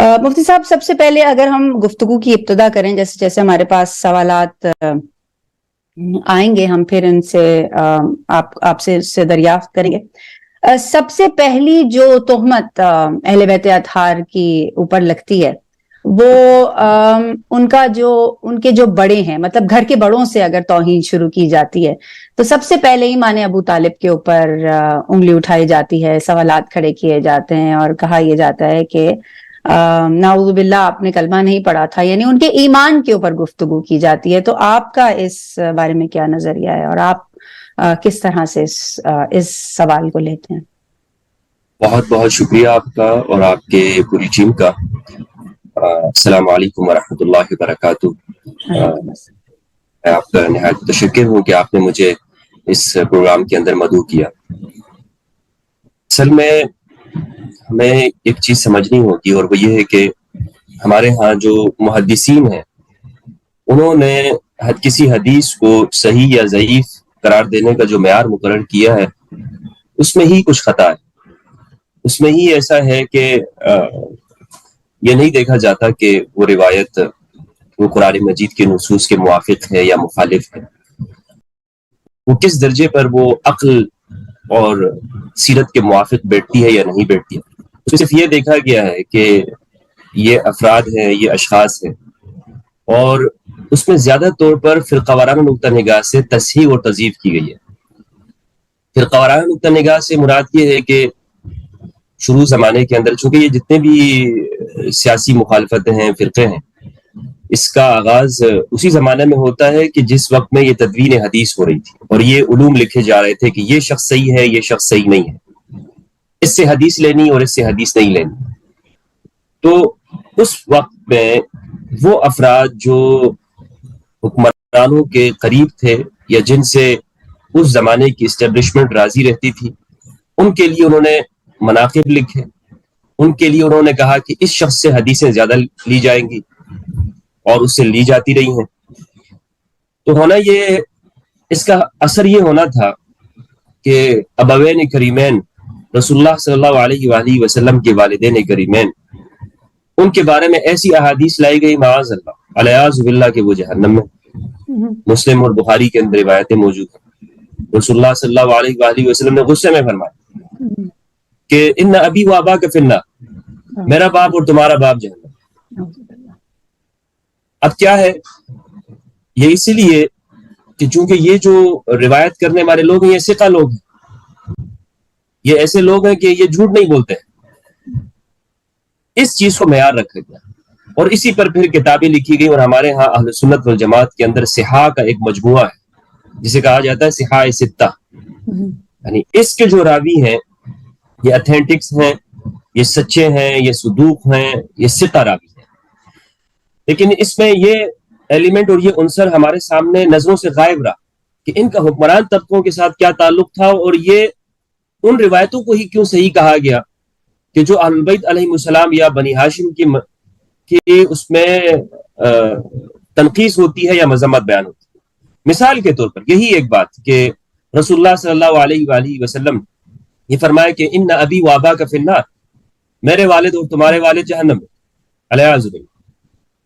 مفتی صاحب، سب سے پہلے اگر ہم گفتگو کی ابتدا کریں، جیسے جیسے ہمارے پاس سوالات آئیں گے ہم پھر ان سے آپ سے دریافت کریں گے. سب سے پہلی جو تہمت اہل بیت اطہار کی اوپر لگتی ہے وہ ان کے جو بڑے ہیں، مطلب گھر کے بڑوں سے اگر توہین شروع کی جاتی ہے تو سب سے پہلے ایمان ابو طالب کے اوپر انگلی اٹھائی جاتی ہے، سوالات کھڑے کیے جاتے ہیں اور کہا یہ جاتا ہے کہ نعوذ باللہ آپ نے کلمہ نہیں پڑھا تھا، یعنی ان کے ایمان کے اوپر گفتگو کی جاتی ہے. تو آپ کا اس بارے میں کیا نظریہ ہے اور آپ کس طرح سے اس سوال کو لیتے ہیں؟ بہت بہت شکریہ آپ کا اور آپ کے پوری ٹیم کا. السلام علیکم ورحمۃ اللہ وبرکاتہ. میں آپ کا نہایت متشکر ہوں کہ آپ نے مجھے اس پروگرام کے اندر مدعو کیا. اصل میں ہمیں ایک چیز سمجھنی ہوگی اور وہ یہ ہے کہ ہمارے ہاں جو محدثین ہیں انہوں نے کسی حدیث کو صحیح یا ضعیف قرار دینے کا جو معیار مقرر کیا ہے اس میں ہی کچھ خطا ہے. اس میں ہی ایسا ہے کہ یہ نہیں دیکھا جاتا کہ وہ روایت وہ قرآن مجید کے نصوص کے موافق ہے یا مخالف ہے، وہ کس درجے پر وہ عقل اور سیرت کے موافق بیٹھتی ہے یا نہیں بیٹھتی ہے. صرف یہ دیکھا گیا ہے کہ یہ افراد ہیں، یہ اشخاص ہیں، اور اس میں زیادہ طور پر فرقہ وارانہ نقطہ نگاہ سے تصحیح اور تضعیف کی گئی ہے. فرقہ وارانہ نقطہ نگاہ سے مراد یہ ہے کہ شروع زمانے کے اندر چونکہ یہ جتنے بھی سیاسی مخالفتیں ہیں، فرقے ہیں، اس کا آغاز اسی زمانے میں ہوتا ہے کہ جس وقت میں یہ تدوین حدیث ہو رہی تھی اور یہ علوم لکھے جا رہے تھے کہ یہ شخص صحیح ہے، یہ شخص صحیح نہیں ہے، اس سے حدیث لینی اور اس سے حدیث نہیں لینی. تو اس وقت میں وہ افراد جو حکمرانوں کے قریب تھے یا جن سے اس زمانے کی اسٹیبلشمنٹ راضی رہتی تھی، ان کے لیے انہوں نے مناقب لکھے. ان کے لیے انہوں نے کہا کہ اس شخص سے حدیثیں زیادہ لی جائیں گی اور اس سے لی جاتی رہی ہیں. تو ہونا یہ اس کا اثر یہ ہونا تھا کہ ابوین کریمین رسول اللہ صلی اللہ علیہ وآلہ وسلم کے والدین کریمین، ان کے بارے میں ایسی احادیث لائی گئی معاذ اللہ الیاذ باللہ کہ وہ جہنم میں. مسلم اور بخاری کے اندر روایتیں موجود ہیں. رسول اللہ صلی اللہ علیہ وآلہ وسلم نے غصے میں فرمایا کہ ان ابی و ابا کا فی النار، میرا باپ اور تمہارا باپ جہنم. اب کیا ہے یہ اسی لیے کہ چونکہ یہ جو روایت کرنے والے لوگ ہیں یہ ثقہ لوگ ہیں، یہ ایسے لوگ ہیں کہ یہ جھوٹ نہیں بولتے ہیں. اس چیز کو معیار رکھا گیا اور اسی پر پھر کتابیں لکھی گئی. اور ہمارے ہاں اہل سنت والجماعت کے اندر صحاح کا ایک مجموعہ ہے جسے کہا جاتا ہے صحاح ستہ، یعنی اس کے جو راوی ہیں یہ اتھینٹکس ہیں، یہ سچے ہیں، یہ صدوق ہیں، یہ ثقہ راوی ہیں. لیکن اس میں یہ ایلیمنٹ اور یہ عنصر ہمارے سامنے نظروں سے غائب رہا کہ ان کا حکمران طبقوں کے ساتھ کیا تعلق تھا اور یہ ان روایتوں کو ہی کیوں صحیح کہا گیا کہ جو اہل بیت علیہ السلام یا بنی ہاشم کی اس میں تنقیص ہوتی ہے یا مذمت بیان ہوتی ہے. مثال کے طور پر یہی ایک بات کہ رسول اللہ صلی اللہ علیہ وآلہ وسلم یہ فرمایا کہ ان ابی و ابا کا فی النار، میرے والد اور تمہارے والد جہنم میں الیاذ باللہ.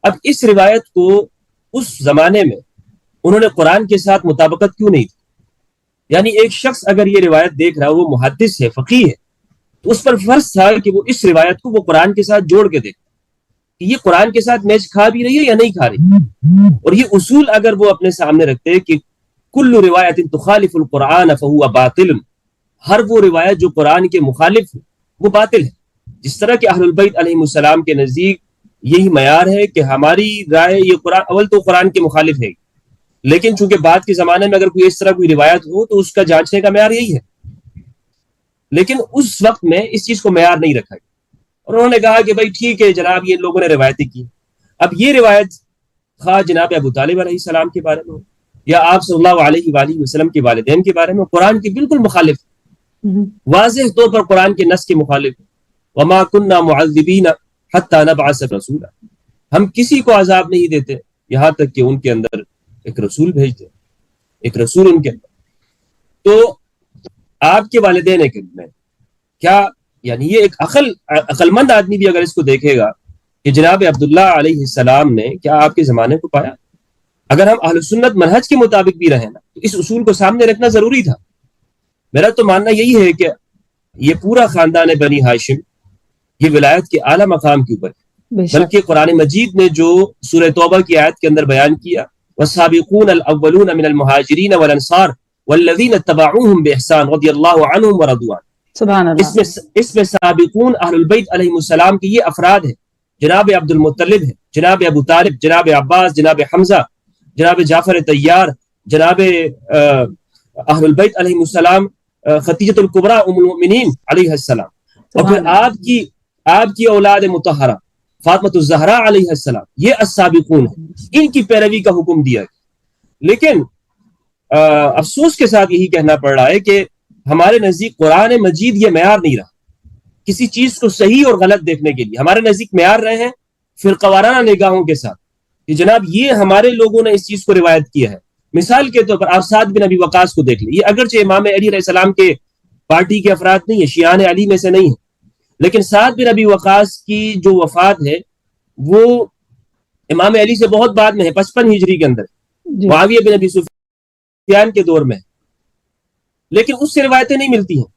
اب اس روایت کو اس زمانے میں انہوں نے قرآن کے ساتھ مطابقت کیوں نہیں تھی؟ یعنی ایک شخص اگر یہ روایت دیکھ رہا ہے، وہ محدث ہے، فقیہ ہے، تو اس پر فرض تھا کہ وہ اس روایت کو وہ قرآن کے ساتھ جوڑ کے دیکھے کہ یہ قرآن کے ساتھ میچ کھا بھی رہی ہے یا نہیں کھا رہی. اور یہ اصول اگر وہ اپنے سامنے رکھتے کہ کل روایت تخالف القرآن فہو باطل، ہر وہ روایت جو قرآن کے مخالف ہے وہ باطل ہے. جس طرح کہ اہل البیت علیہ السلام کے نزدیک یہی معیار ہے کہ ہماری رائے یہ قرآن اول تو قرآن کے مخالف ہے، لیکن چونکہ بعد کے زمانے میں اگر کوئی اس طرح کوئی روایت ہو تو اس کا جانچنے کا معیار یہی ہے. لیکن اس وقت میں اس چیز کو معیار نہیں رکھا گیا اور انہوں نے کہا کہ بھائی ٹھیک ہے جناب، یہ لوگوں نے روایتیں کی. اب یہ روایت خواہ جناب ابو طالب علیہ السلام کے بارے میں یا آپ صلی اللہ علیہ وآلہ وسلم کے والدین کے بارے میں قرآن کے بالکل مخالف، واضح طور پر قرآن کے نص کے مخالف. وما كنا معذبین حتی نبعث رسولا، ہم کسی کو عذاب نہیں دیتے یہاں تک کہ ان کے اندر ایک رسول بھیجتے، ایک رسول ان کے اندر. تو آپ کے والدین کریم کیا، یعنی یہ ایک عقل مند آدمی بھی اگر اس کو دیکھے گا کہ جناب عبداللہ علیہ السلام نے کیا آپ کے زمانے کو پایا؟ اگر ہم اہل سنت منہج کے مطابق بھی رہیں نا تو اس اصول کو سامنے رکھنا ضروری تھا. میرا تو ماننا یہی ہے کہ یہ پورا خاندان بنی ہاشم یہ ولایت کے اعلیٰ مقام کے اوپر ہے. بلکہ قرآن مجید نے جو سورہ توبہ کی آیت کے اندر بیان کیا والسابقون الاولون من المہاجرین والانصار والذین اتبعوهم بإحسان رضی اللہ عنہم ورضوا عنہ. سبحان اللہ. اس میں سابقون اہل البیت علیہ السلام کے یہ افراد ہیں. جناب عبد المطلب ہے، جناب ابو طالب، جناب عباس، جناب حمزہ، جناب جعفر طیار، جناب اہل البیت علیہ السلام، خدیجۃ الکبریٰ ام المؤمنین علیہ السلام، اور پھر آپ کی اولاد مطہرہ فاطمۃ الزہراء علیہ السلام، یہ السابقون ہیں. ان کی پیروی کا حکم دیا گیا. لیکن افسوس کے ساتھ یہی کہنا پڑ رہا ہے کہ ہمارے نزدیک قرآن مجید یہ معیار نہیں رہا کسی چیز کو صحیح اور غلط دیکھنے کے لیے. ہمارے نزدیک معیار رہے ہیں فرقہ وارانہ نگاہوں کے ساتھ کہ جناب یہ ہمارے لوگوں نے اس چیز کو روایت کیا ہے. مثال کے طور پر آپ سعد بن ابی وقاص کو دیکھ لیں. یہ اگرچہ امام علی علیہ السلام کے پارٹی کے افراد نہیں ہیں، شیعان علی میں سے نہیں ہیں، لیکن سعد بن ابی وقاص کی جو وفات ہے وہ امام علی سے بہت بعد میں ہے، 55 ہجری کے اندر، معاویہ بن ابی سفیان کے دور میں ہے. لیکن اس سے روایتیں نہیں ملتی ہیں.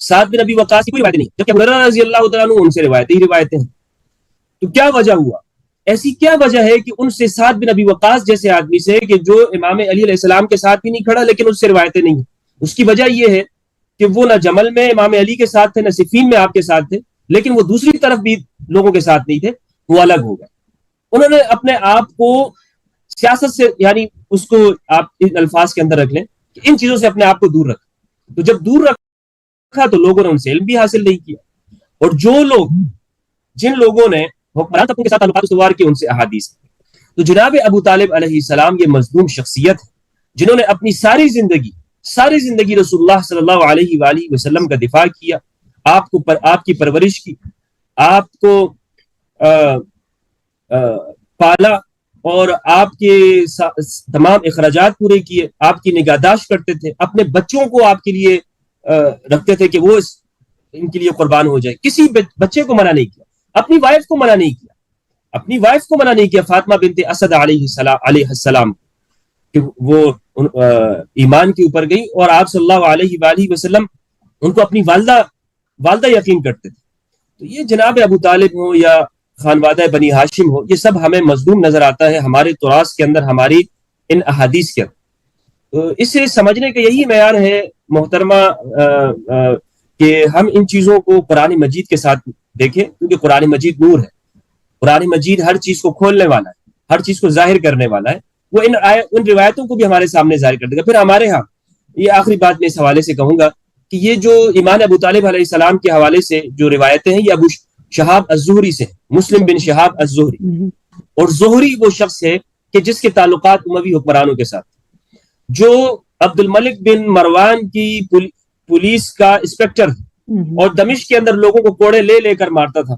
سعد بن ابی وقاص کی کوئی روایت نہیں، جبکہ ابو ہریرہ رضی اللہ تعالیٰ عنہ ان سے روایتیں ہیں. تو کیا وجہ ہوا؟ ایسی کیا وجہ ہے کہ ان سے سعد بن ابی وقاص جیسے آدمی سے کہ جو امام علی علیہ السلام کے ساتھ بھی نہیں کھڑا لیکن اس سے روایتیں نہیں ہیں؟ اس کی وجہ یہ ہے کہ وہ نہ جمل میں امام علی کے ساتھ تھے، نہ صفین میں آپ کے ساتھ تھے، لیکن وہ دوسری طرف بھی لوگوں کے ساتھ نہیں تھے، وہ الگ ہو گئے. انہوں نے اپنے آپ کو سیاست سے، یعنی اس کو آپ ان الفاظ کے اندر رکھ لیں کہ ان چیزوں سے اپنے آپ کو دور رکھا. تو جب دور رکھا تو لوگوں نے ان سے علم بھی حاصل نہیں کیا. اور جن لوگوں نے حکمران طبقوں کے ساتھ تعلقات استوار کیے ان سے احادیث. تو جناب ابو طالب علیہ السلام یہ مظلوم شخصیت ہے جنہوں نے اپنی ساری زندگی رسول اللہ صلی اللہ علیہ وآلہ وسلم کا دفاع کیا، آپ کی پرورش کی، آپ کو پالا اور آپ کے تمام اخراجات پورے کیے، آپ کی نگہداشت کرتے تھے، اپنے بچوں کو آپ کے لیے رکھتے تھے کہ وہ ان کے لیے قربان ہو جائے. کسی بچے کو منع نہیں کیا، اپنی وائف کو منع نہیں کیا، فاطمہ بنت اسد علیہ السلام کہ وہ ایمان کے اوپر گئی اور آپ صلی اللہ علیہ وآلہ وسلم ان کو اپنی والدہ یقین کرتے تھے. تو یہ جناب ابو طالب ہو یا خانوادہ بنی ہاشم ہو، یہ سب ہمیں مظلوم نظر آتا ہے ہمارے تراث کے اندر، ہماری ان احادیث کے اندر. تو اسے سمجھنے کا یہی معیار ہے محترمہ کہ ہم ان چیزوں کو قرآن مجید کے ساتھ دیکھیں، کیونکہ قرآن مجید نور ہے. قرآن مجید ہر چیز کو کھولنے والا ہے، ہر چیز کو ظاہر کرنے والا ہے. وہ ان روایتوں کو بھی ہمارے سامنے ظاہر کر دے گا. پھر ہمارے ہاں یہ آخری بات میں اس حوالے سے کہوں گا کہ یہ جو ایمان ابو طالب علیہ السلام کے حوالے سے جو روایتیں ہیں یہ ابو شہاب الزہری سے، مسلم بن شہاب الزہری. اور زہری وہ شخص ہے کہ جس کے تعلقات اموی حکمرانوں کے ساتھ، جو عبد الملک بن مروان کی پولیس کا انسپیکٹر اور دمشق کے اندر لوگوں کو کوڑے لے کر مارتا تھا.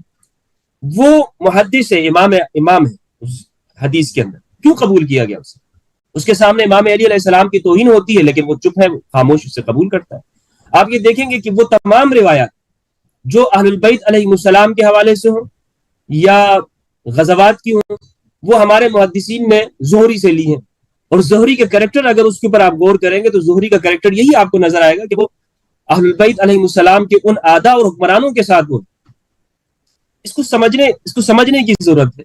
وہ محدث ہے، امام ہے اس حدیث کے اندر. کیوں قبول کیا گیا اسے؟ اس کے سامنے امام علی علیہ السلام کی توہین ہوتی ہے لیکن وہ چپ ہے، خاموش اسے قبول کرتا ہے. آپ یہ دیکھیں گے کہ وہ تمام روایات جو اہل البیت علیہ السلام کے حوالے سے ہوں یا غزوات کی ہوں، وہ ہمارے محدثین نے زہری سے لی ہیں. اور زہری کے کریکٹر اگر اس کے اوپر آپ غور کریں گے تو زہری کا کریکٹر یہی آپ کو نظر آئے گا کہ وہ اہل البیت علیہ السلام کے ان آدھا اور حکمرانوں کے ساتھ وہ. اس کو سمجھنے کی ضرورت ہے.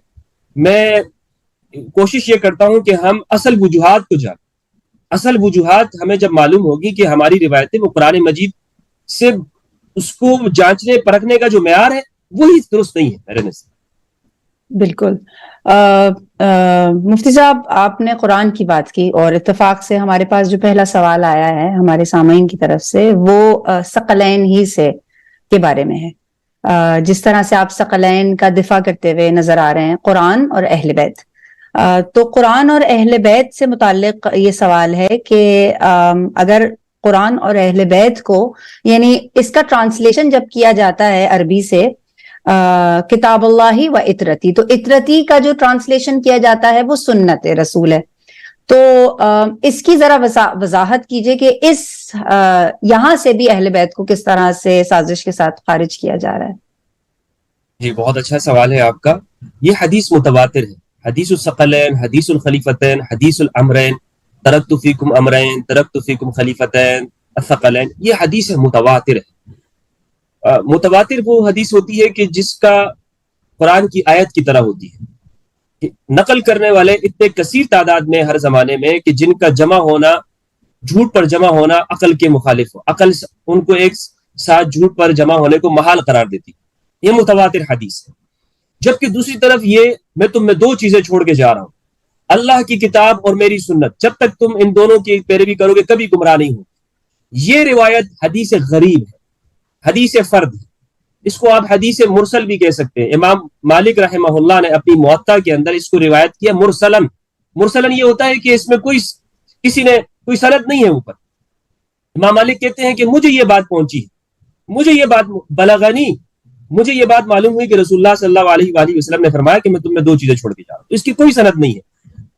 میں کوشش یہ کرتا ہوں کہ ہم اصل وجوہات کو جانیں. اصل وجوہات ہمیں جب معلوم ہوگی کہ ہماری روایتیں وہ قرآن مجید سے اس کو جانچنے پرکھنے کا جو معیار ہے وہی درست نہیں ہے میرے نزدیک. بالکل. مفتی صاحب آپ نے قرآن کی بات کی اور اتفاق سے ہمارے پاس جو پہلا سوال آیا ہے ہمارے سامعین کی طرف سے وہ ثقلین ہی سے کے بارے میں ہے. جس طرح سے آپ ثقلین کا دفاع کرتے ہوئے نظر آ رہے ہیں، قرآن اور اہل بیت. تو قرآن اور اہل بیت سے متعلق یہ سوال ہے کہ اگر قرآن اور اہل بیت کو، یعنی اس کا ٹرانسلیشن جب کیا جاتا ہے عربی سے کتاب اللہ و اطرتی، تو اطرتی کا جو ٹرانسلیشن کیا جاتا ہے وہ سنت رسول ہے. تو اس کی ذرا وضاحت کیجئے کہ اس یہاں سے بھی اہل بیت کو کس طرح سے سازش کے ساتھ خارج کیا جا رہا ہے. جی بہت اچھا سوال ہے آپ کا. یہ حدیث متواتر ہے، حدیث الثقلین، حدیث الخلیفتین، حدیث الامرین، ترکت فیکم امرین، ترکت فیکم خلیفتین الثقلین، یہ حدیث متواتر ہے۔ متواتر وہ حدیث ہوتی ہے کہ جس کا قرآن کی آیت کی طرح ہوتی ہے، کہ نقل کرنے والے اتنے کثیر تعداد میں ہر زمانے میں کہ جن کا جمع ہونا، جھوٹ پر جمع ہونا عقل کے مخالف ہو، عقل ان کو ایک ساتھ جھوٹ پر جمع ہونے کو محال قرار دیتی، یہ متواتر حدیث ہے۔ جبکہ دوسری طرف یہ میں تم میں دو چیزیں چھوڑ کے جا رہا ہوں، اللہ کی کتاب اور میری سنت، جب تک تم ان دونوں کی پیروی کرو گے کبھی گمراہ نہیں ہو۔ یہ روایت حدیث غریب ہے، حدیث فرد ہے، اس کو آپ حدیث مرسل بھی کہہ سکتے ہیں۔ امام مالک رحمہ اللہ نے اپنی موطا کے اندر اس کو روایت کیا مرسلن۔ مرسلن یہ ہوتا ہے کہ اس میں کسی نے کوئی سند نہیں ہے اوپر۔ امام مالک کہتے ہیں کہ مجھے یہ بات پہنچی ہے، مجھے یہ بات بلغنی، مجھے یہ بات معلوم ہوئی کہ رسول اللہ صلی اللہ علیہ وآلہ وسلم نے فرمایا کہ میں تم میں دو چیزیں چھوڑ کے جا رہا ہوں، اس کی کوئی سند نہیں ہے۔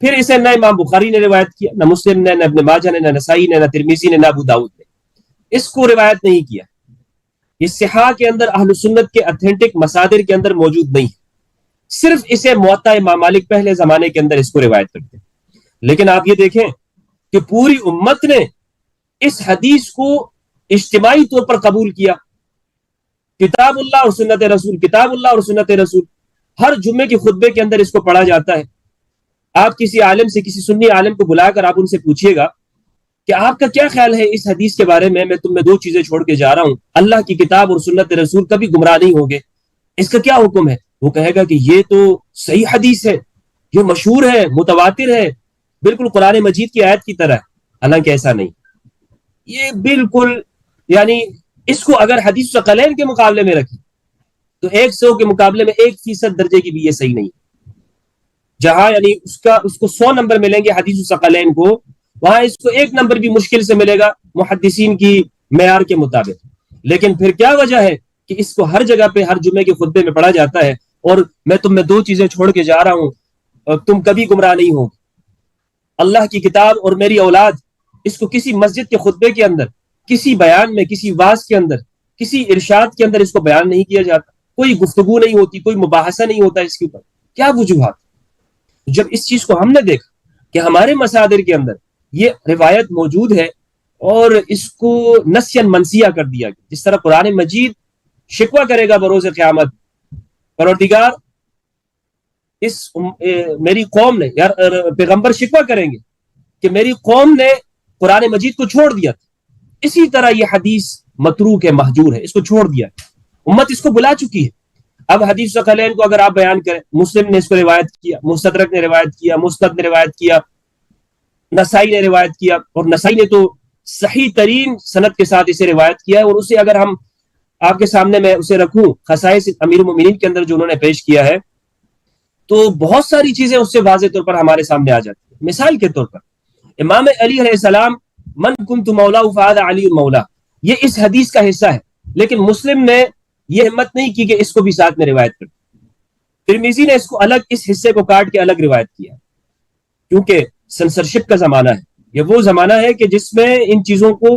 پھر اسے نہ امام بخاری نے روایت کیا، نہ مسلم نے، نہ ابن ماجہ نے، نہ نسائی نے، نہ ترمذی نے، نہ ابو داؤد نے، اس کو روایت نہیں کیا۔ یہ صحاح کے اندر اہل سنت کے اتھینٹک مصادر کے اندر موجود نہیں ہے، صرف اسے موطا امام مالک پہلے زمانے کے اندر اس کو روایت کرتے ہیں۔ لیکن آپ یہ دیکھیں کہ پوری امت نے اس حدیث کو اجتماعی طور پر قبول کیا، کتاب اللہ اور سنت رسول، کتاب اللہ اور سنت رسول، ہر جمعے کے خطبے کے اندر اس کو پڑھا جاتا ہے۔ آپ کسی عالم سے، کسی سنی عالم کو بلا کر آپ ان سے پوچھیے گا کہ آپ کا کیا خیال ہے اس حدیث کے بارے میں تم میں دو چیزیں چھوڑ کے جا رہا ہوں، اللہ کی کتاب اور سنت رسول، کبھی گمراہ نہیں ہوگے، اس کا کیا حکم ہے؟ وہ کہے گا کہ یہ تو صحیح حدیث ہے، یہ مشہور ہے، متواتر ہے، بالکل قرآن مجید کی آیت کی طرح ہے۔ حالانکہ ایسا نہیں، یہ بالکل یعنی اس کو اگر حدیث ثقلین کے مقابلے میں رکھیں تو 100 کے مقابلے میں 1% درجے کی بھی یہ صحیح نہیں ہے۔ جہاں یعنی اس کو 100 نمبر ملیں گے حدیث ثقلین کو، وہاں اس کو 1 نمبر بھی مشکل سے ملے گا محدثین کی معیار کے مطابق۔ لیکن پھر کیا وجہ ہے کہ اس کو ہر جگہ پہ ہر جمعے کے خطبے میں پڑھا جاتا ہے، اور میں تم میں دو چیزیں چھوڑ کے جا رہا ہوں اور تم کبھی گمراہ نہیں ہو، اللہ کی کتاب اور میری اولاد، اس کو کسی مسجد کے خطبے کے اندر، کسی بیان میں، کسی واعظ کے اندر، کسی ارشاد کے اندر اس کو بیان نہیں کیا جاتا، کوئی گفتگو نہیں ہوتی، کوئی مباحثہ نہیں ہوتا اس کے اوپر۔ کیا وجوہات؟ جب اس چیز کو ہم نے دیکھا کہ ہمارے مصادر کے اندر یہ روایت موجود ہے اور اس کو نسین منسیہ کر دیا گیا، جس طرح قرآن مجید شکوہ کرے گا بروز قیامت، پروردگار میری قوم نے، یار پیغمبر شکوہ کریں گے کہ میری قوم نے قرآن مجید کو چھوڑ دیا تھا، اسی طرح یہ حدیث متروک ہے، مہجور ہے، اس کو چھوڑ دیا ہے، امت اس کو بلا چکی ہے۔ اب حدیث ثقلین کو اگر آپ بیان کریں، مسلم نے اس کو روایت کیا، مستدرک نے روایت کیا، مستد نے روایت کیا، نسائی نے روایت کیا، اور نسائی نے تو صحیح ترین سند کے ساتھ اسے روایت کیا ہے، اور اسے اگر ہم آپ کے سامنے میں اسے رکھوں خصائص امیر المومنین کے اندر جو انہوں نے پیش کیا ہے، تو بہت ساری چیزیں اس سے واضح طور پر ہمارے سامنے آ جاتی ہیں۔ مثال کے طور پر امام علی علیہ السلام، من کنت مولا فہذا علی مولا، یہ اس حدیث کا حصہ ہے، لیکن مسلم نے یہ ہمت نہیں کی کہ اس کو بھی ساتھ میں روایت کر، ترمذی نے اس کو الگ، اس حصے کو کاٹ کے الگ روایت کیا، کیونکہ سنسرشپ کا زمانہ ہے، یہ وہ زمانہ ہے کہ جس میں ان چیزوں کو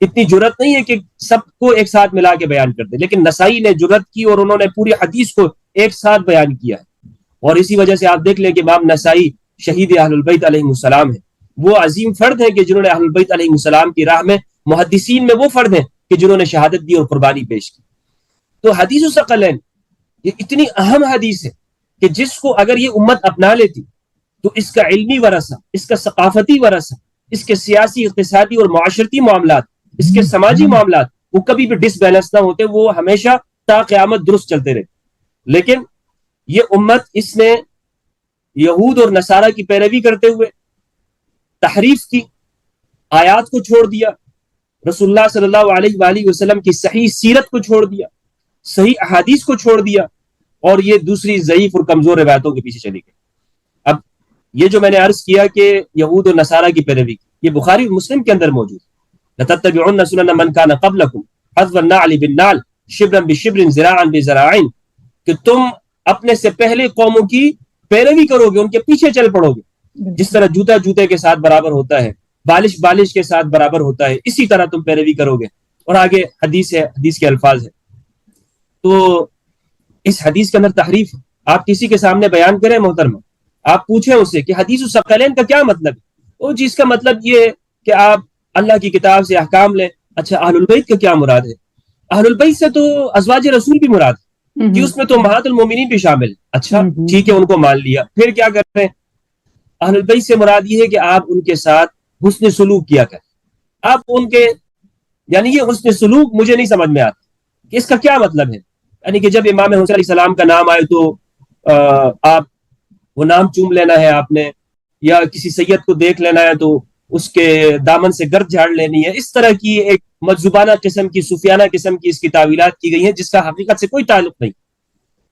اتنی جرت نہیں ہے کہ سب کو ایک ساتھ ملا کے بیان کر دے، لیکن نسائی نے جرت کی اور انہوں نے پوری حدیث کو ایک ساتھ بیان کیا ہے۔ اور اسی وجہ سے آپ دیکھ لیں کہ امام نسائی شہید اہل البیت علیہ السلام ہیں، وہ عظیم فرد ہیں کہ جنہوں نے اہل البیت علیہ السلام کی راہ میں، محدثین میں وہ فرد ہیں کہ جنہوں نے شہادت دی اور قربانی پیش کی۔ تو حدیث الثقلین یہ اتنی اہم حدیث ہے کہ جس کو اگر یہ امت اپنا لیتی تو اس کا علمی ورثہ، اس کا ثقافتی ورثہ، اس کے سیاسی، اقتصادی اور معاشرتی معاملات، اس کے سماجی معاملات، وہ کبھی بھی ڈس بیلنس نہ ہوتے، وہ ہمیشہ تا قیامت درست چلتے رہتے۔ لیکن یہ امت اس نے یہود اور نصارہ کی پیروی کرتے ہوئے تحریف کی، آیات کو چھوڑ دیا، رسول اللہ صلی اللہ علیہ وآلہ وسلم کی صحیح سیرت کو چھوڑ دیا، صحیح احادیث کو چھوڑ دیا، اور یہ دوسری ضعیف اور کمزور روایتوں کے پیچھے چلی گئی۔ اب یہ جو میں نے عرض کیا کہ یہود اور نصارہ کی پیروی کی، یہ بخاری اور مسلم کے اندر موجود ہے، لَتَتَّبِعُنَّ سُنَنَ مَنْ كَانَ قَبْلَكُمْ حَذْوَ النَّعْلِ بِالنَّعْلِ شِبْرًا بِشِبْرٍ ذِرَاعًا بِذِرَاعٍ، کہ تم اپنے سے پہلے قوموں کی پیروی کرو گے، ان کے پیچھے چل پڑو گے، جس طرح جوتا جوتے کے ساتھ برابر ہوتا ہے، بالش بالش کے ساتھ برابر ہوتا ہے، اسی طرح تم پیروی کرو گے۔ اور آگے حدیث ہے، حدیث کے الفاظ ہے۔ تو اس حدیث کے اندر تحریف ہے، آپ کسی کے سامنے بیان کریں محترمہ, آپ پوچھیں اسے کہ حدیث الثقلین کا کیا مطلب ہے, وہ جس کا مطلب یہ ہے کہ آپ اللہ کی کتاب سے احکام لیں. اچھا اہل البیت کا کیا مراد ہے؟ اہل البیت سے تو ازواج رسول بھی مراد ہے کہ اس میں تو امہات المومنین بھی شامل. اچھا ٹھیک ہے, ان کو مان لیا, پھر کیا کر رہے ہیں؟ اہل البیت سے مراد یہ ہے کہ آپ ان کے ساتھ حسن سلوک کیا کریں. آپ ان کے یعنی یہ حسن سلوک مجھے نہیں سمجھ میں آتا کہ اس کا کیا مطلب ہے. یعنی کہ جب امام حسین علیہ السلام کا نام آئے تو آپ وہ نام چوم لینا ہے آپ نے, یا کسی سید کو دیکھ لینا ہے تو اس کے دامن سے گرد جھاڑ لینی ہے. اس طرح کی ایک مجذوبانہ قسم کی, صوفیانہ قسم کی اس کی تعویلات کی گئی ہیں جس کا حقیقت سے کوئی تعلق نہیں.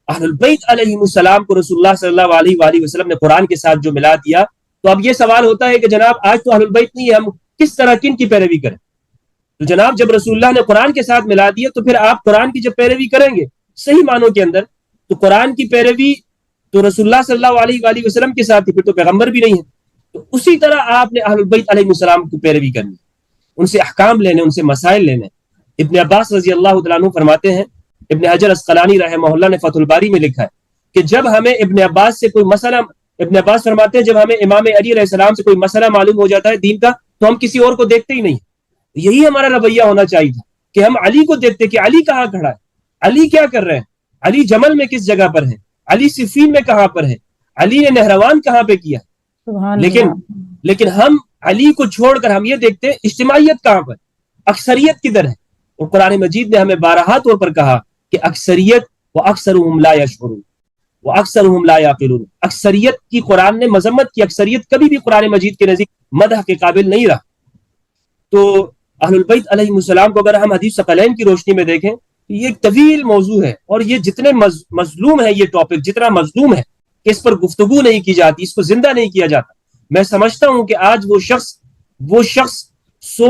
اہل البیت علیہ السلام کو رسول اللہ صلی اللہ علیہ وآلہ وسلم نے قرآن کے ساتھ جو ملا دیا, تو اب یہ سوال ہوتا ہے کہ جناب آج تو اہل البیت نہیں ہے, ہم کس طرح کن کی پیروی کریں؟ تو جناب جب رسول اللہ نے قرآن کے ساتھ ملا دیا تو پھر آپ قرآن کی جب پیروی کریں گے صحیح معنوں کے اندر, تو قرآن کی پیروی تو رسول اللہ صلی اللہ علیہ وآلہ وسلم کے ساتھ, پھر تو پیغمبر بھی نہیں ہے. تو اسی طرح آپ نے اہل البیت علیہ السلام کو پیروی کرنی, ان سے احکام لینے, ان سے مسائل لینے. ابن عباس رضی اللہ تعالیٰ عنہ فرماتے ہیں, ابن حجر اسقلانی رحمہ اللہ نے فتح الباری میں لکھا ہے کہ جب ہمیں ابن عباس سے کوئی مسئلہ, ابن عباس فرماتے ہیں جب ہمیں امام علی علیہ السلام سے کوئی مسئلہ معلوم ہو جاتا ہے دین کا, تو ہم کسی اور کو دیکھتے ہی نہیں. یہی ہمارا رویہ ہونا چاہیے تھا کہ ہم علی کو دیکھتے کہ علی کہاں کھڑا ہے, علی کیا کر رہے ہیں, علی جمل میں کس جگہ پر ہے, علی صفین میں کہاں پر ہے, علی نے نہروان کہاں پہ کیا. لیکن ہم علی کو چھوڑ کر ہم یہ دیکھتے ہیں اجتماعیت کہاں پر, اکثریت کدھر ہے. اور قرآن مجید نے ہمیں بارہا طور پر کہا کہ اکثریت وَأَكْثَرُهُمْ لَا يَشْعُرُونَ وَأَكْثَرُهُمْ لَا يَعْقِلُونَ, اکثریت کی قرآن نے مذمت کی, اکثریت کبھی بھی قرآن مجید کے نزدیک مدح کے قابل نہیں رہا. تو اہل البیت علیہ السلام کو اگر ہم حدیث ثقلین کی روشنی میں دیکھیں تو یہ ایک طویل موضوع ہے, اور یہ جتنے مظلوم ہے, یہ ٹاپک جتنا مظلوم ہے کہ اس پر گفتگو نہیں کی جاتی, اس کو زندہ نہیں کیا جاتا. میں سمجھتا ہوں کہ آج وہ شخص 100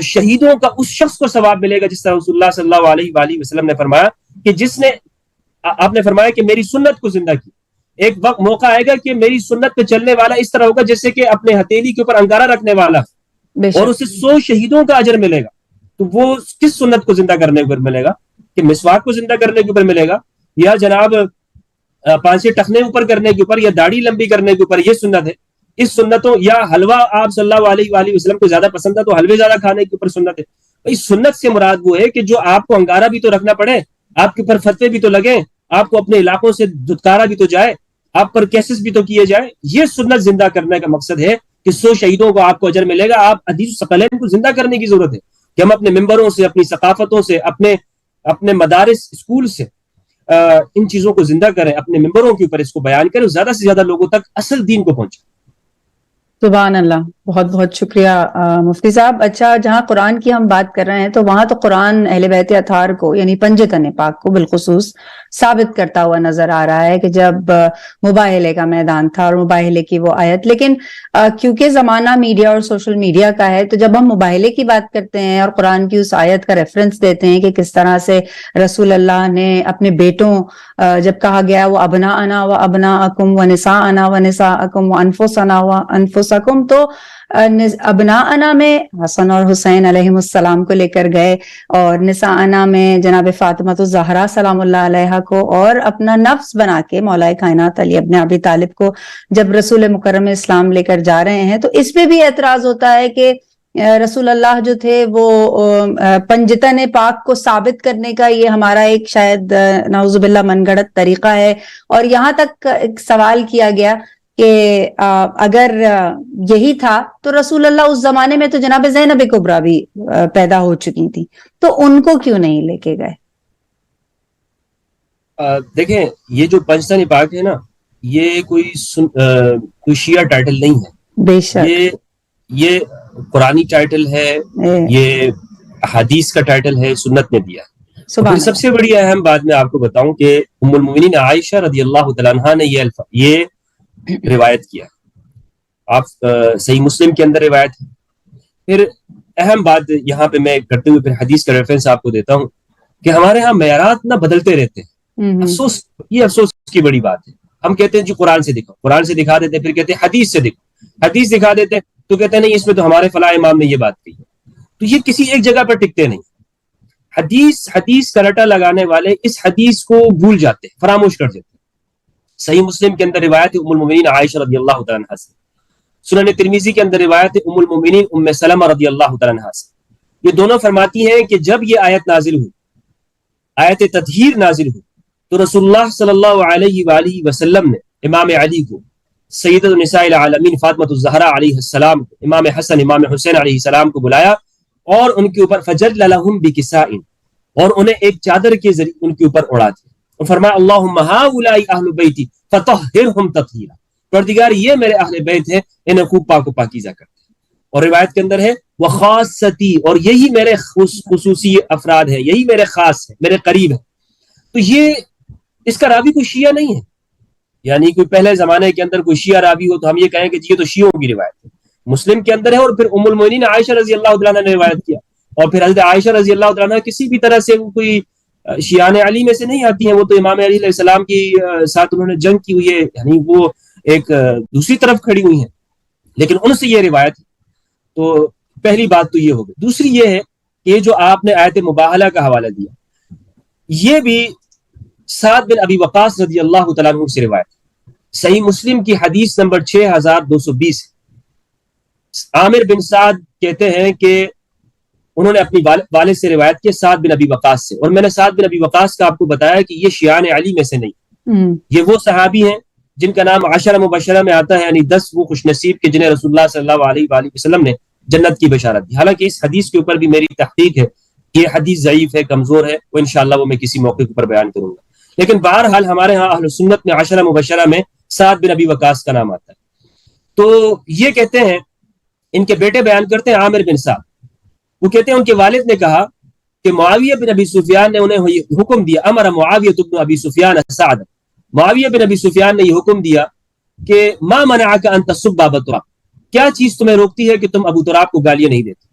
شہیدوں کا اس شخص کو ثواب ملے گا, جس طرح رسول اللہ صلی اللہ علیہ وآلہ وسلم نے فرمایا کہ جس نے, آپ نے فرمایا کہ میری سنت کو زندہ کی. ایک وقت موقع آئے گا کہ میری سنت پہ چلنے والا اس طرح ہوگا جیسے کہ اپنے ہتھیلی کے اوپر انگارہ رکھنے والا, اور اسے 100 شہیدوں کا اجر ملے گا. تو وہ کس سنت کو زندہ کرنے کے اوپر ملے گا؟ کہ مسواک کو زندہ کرنے کے اوپر ملے گا, یا جناب 5 ٹخنے اوپر کرنے کے اوپر, یا داڑھی لمبی کرنے کے اوپر یہ سنت ہے. اس سنتوں, یا حلوہ آپ صلی اللہ علیہ وآلہ وسلم کو زیادہ پسند ہے تو حلوے زیادہ کھانے کے اوپر سنت ہے. اس سنت سے مراد وہ ہے کہ جو آپ کو انگارہ بھی تو رکھنا پڑے, آپ کے اوپر فتوے بھی تو لگیں, آپ کو اپنے علاقوں سے دھتکارا بھی تو جائے, آپ پر کیسز بھی تو کیے جائے. یہ سنت زندہ کرنے کا مقصد ہے کہ 100 شہیدوں کو آپ کو اجر ملے گا. آپ حدیث ثقلین کو زندہ کرنے کی ضرورت ہے کہ ہم اپنے ممبروں سے, اپنی ثقافتوں سے, اپنے مدارس اسکول سے ان چیزوں کو زندہ کریں, اپنے ممبروں کے اوپر اس کو بیان کریں, زیادہ سے زیادہ لوگوں تک اصل دین کو پہنچے. سبحان اللہ, بہت بہت شکریہ مفتی صاحب. اچھا, جہاں قرآن کی ہم بات کر رہے ہیں تو وہاں تو قرآن اہل بیت اطہار کو یعنی پنجتن پاک کو بالخصوص ثابت کرتا ہوا نظر آ رہا ہے کہ جب مباہلے کا میدان تھا اور مباہلے کی وہ آیت, لیکن کیونکہ زمانہ میڈیا اور سوشل میڈیا کا ہے تو جب ہم مباہلے کی بات کرتے ہیں اور قرآن کی اس آیت کا ریفرنس دیتے ہیں کہ کس طرح سے رسول اللہ نے اپنے بیٹوں, جب کہا گیا وہ ابناءنا و ابناءکم و نساءنا و نساءکم و انفسنا و انفسکم, تو ابناءنا میں حسن اور حسین علیہم السلام کو لے کر گئے, اور نساءنا میں جناب فاطمہ الزہرا سلام اللہ علیہا کو, اور اپنا نفس بنا کے مولا کائنات علی ابن ابی طالب کو جب رسول مکرم اسلام لے کر جا رہے ہیں. تو اس پہ بھی اعتراض ہوتا ہے کہ رسول اللہ جو تھے وہ پنجتن پاک کو ثابت کرنے کا یہ ہمارا ایک شاید نعوذ باللہ من گھڑت طریقہ ہے. اور یہاں تک ایک سوال کیا گیا کہ اگر یہی تھا تو رسول اللہ اس زمانے میں تو جناب زینب کبریٰ بھی پیدا ہو چکی تھی, تو ان کو کیوں نہیں لے کے گئے؟ دیکھیں, یہ جو پنجتن پاک ہے نا, یہ کوئی شیعہ ٹائٹل نہیں ہے. بے شک یہ قرآنی ٹائٹل ہے, یہ حدیث کا ٹائٹل ہے, سنت نے دیا. پھر سب سے بڑی اہم بات میں آپ کو بتاؤں کہ ام المؤمنین عائشہ رضی اللہ تعالیٰ عنہا نے یہ روایت کیا. آپ صحیح مسلم کے اندر روایت ہے. پھر اہم بات یہاں پہ میں کرتے ہوئے پھر حدیث کا ریفرنس آپ کو دیتا ہوں کہ ہمارے ہاں معیارات نہ بدلتے رہتے ہیں. افسوس کی بڑی بات ہے. ہم کہتے ہیں جی قرآن سے دکھاؤ, قرآن سے دکھا دیتے ہیں, پھر کہتے ہیں حدیث سے دکھاؤ, حدیث دکھا دیتے ہیں تو کہتے ہیں نہیں اس میں تو ہمارے فلاں امام نے یہ بات کہی. تو یہ کسی ایک جگہ پر ٹکتے نہیں. حدیث کا رٹا لگانے والے اس حدیث کو بھول جاتے ہیں, فراموش کر دیتے ہیں. صحیح مسلم کے اندر روایت ہے ام المؤمنین عائشہ رضی اللہ تعالیٰ عنہا سے، سنن ترمذی کے اندر روایت ہے ام المؤمنین ام سلمہ رضی اللہ تعالیٰ عنہا سے، یہ دونوں فرماتی ہیں کہ جب یہ آیت نازل ہوئی، آیت تطہیر نازل ہوئی، تو رسول اللہ صلی اللہ علیہ وآلہ وسلم نے امام علی کو، سیدۃ النساء العالمین فاطمۃ الزہرا علیہ السلام کو، امام حسن امام حسین علیہ السلام کو بلایا اور ان کے اوپر فجل لہم بکساء، اور انہیں ایک چادر کے ذریعے ان کے اوپر اڑا دیا اور فرمایا اللہم ہؤلاء اہل بیتی فطہرہم تطہیرا، پروردگار یہ میرے اہل بیت ہیں، انہیں خوب پاک و پاکیزہ کر دے۔ اور روایت کے اندر ہے وخاصتی، اور یہی میرے خصوصی افراد ہیں، یہی میرے خاص ہیں، میرے قریب ہیں۔ تو یہ اس کا راوی کوئی شیعہ نہیں ہے، یعنی کوئی پہلے زمانے کے اندر کوئی شیعہ راوی ہو تو ہم یہ کہیں کہ یہ تو شیعوں کی روایت ہے، مسلم کے اندر ہے، اور پھر ام المؤمنین عائشہ رضی اللہ تعالیٰ عنہا نے روایت کیا، اور پھر حضرت عائشہ رضی اللہ تعالیٰ عنہ کسی بھی طرح سے وہ کوئی شیعان علی میں سے نہیں آتی ہیں، وہ تو امام علی علیہ السلام کی ساتھ انہوں نے جنگ کی ہوئی ہے، یعنی وہ ایک دوسری طرف کھڑی ہوئی ہیں، لیکن ان سے یہ روایت ہے۔ تو پہلی بات تو یہ ہو گئی۔ دوسری یہ ہے کہ جو آپ نے آیت مباہلہ کا حوالہ دیا، یہ بھی سعد بن ابی وقاص رضی اللہ تعالیٰ عنہ سے روایت ہے، صحیح مسلم کی حدیث نمبر 6220۔ عامر بن سعد کہتے ہیں کہ انہوں نے اپنی والد سے روایت کی سعد بن ابی وقاص سے، اور میں نے سعد بن ابی وقاص کا آپ کو بتایا کہ یہ شیعان علی میں سے نہیں، یہ وہ صحابی ہیں جن کا نام عشرہ مبشرہ میں آتا ہے، یعنی 10 وہ خوش نصیب کے جنہیں رسول اللہ صلی اللہ علیہ وآلہ وسلم نے جنت کی بشارت دی۔ حالانکہ اس حدیث کے اوپر بھی میری تحقیق ہے، یہ حدیث ضعیف ہے، کمزور ہے، وہ انشاءاللہ وہ میں کسی موقع کے اوپر بیان کروں گا، لیکن بہرحال ہمارے ہاں اہل سنت میں عشرہ مبشرہ میں سعد بن ابی وقاص کا نام آتا ہے۔ تو یہ کہتے ہیں، ان کے بیٹے بیان کرتے ہیں عامر بن سعد، وہ کہتے ہیں ان کے والد نے کہا کہ معاویہ بن ابی سفیان نے انہیں حکم دیا، امر معاویہ بن ابی سفیان سعد، معاویہ بن ابی سفیان نے یہ حکم دیا کہ ما منعک ان تسب ابا تراب، کیا چیز تمہیں روکتی ہے کہ تم ابو تراب کو گالیاں نہیں دیتے؟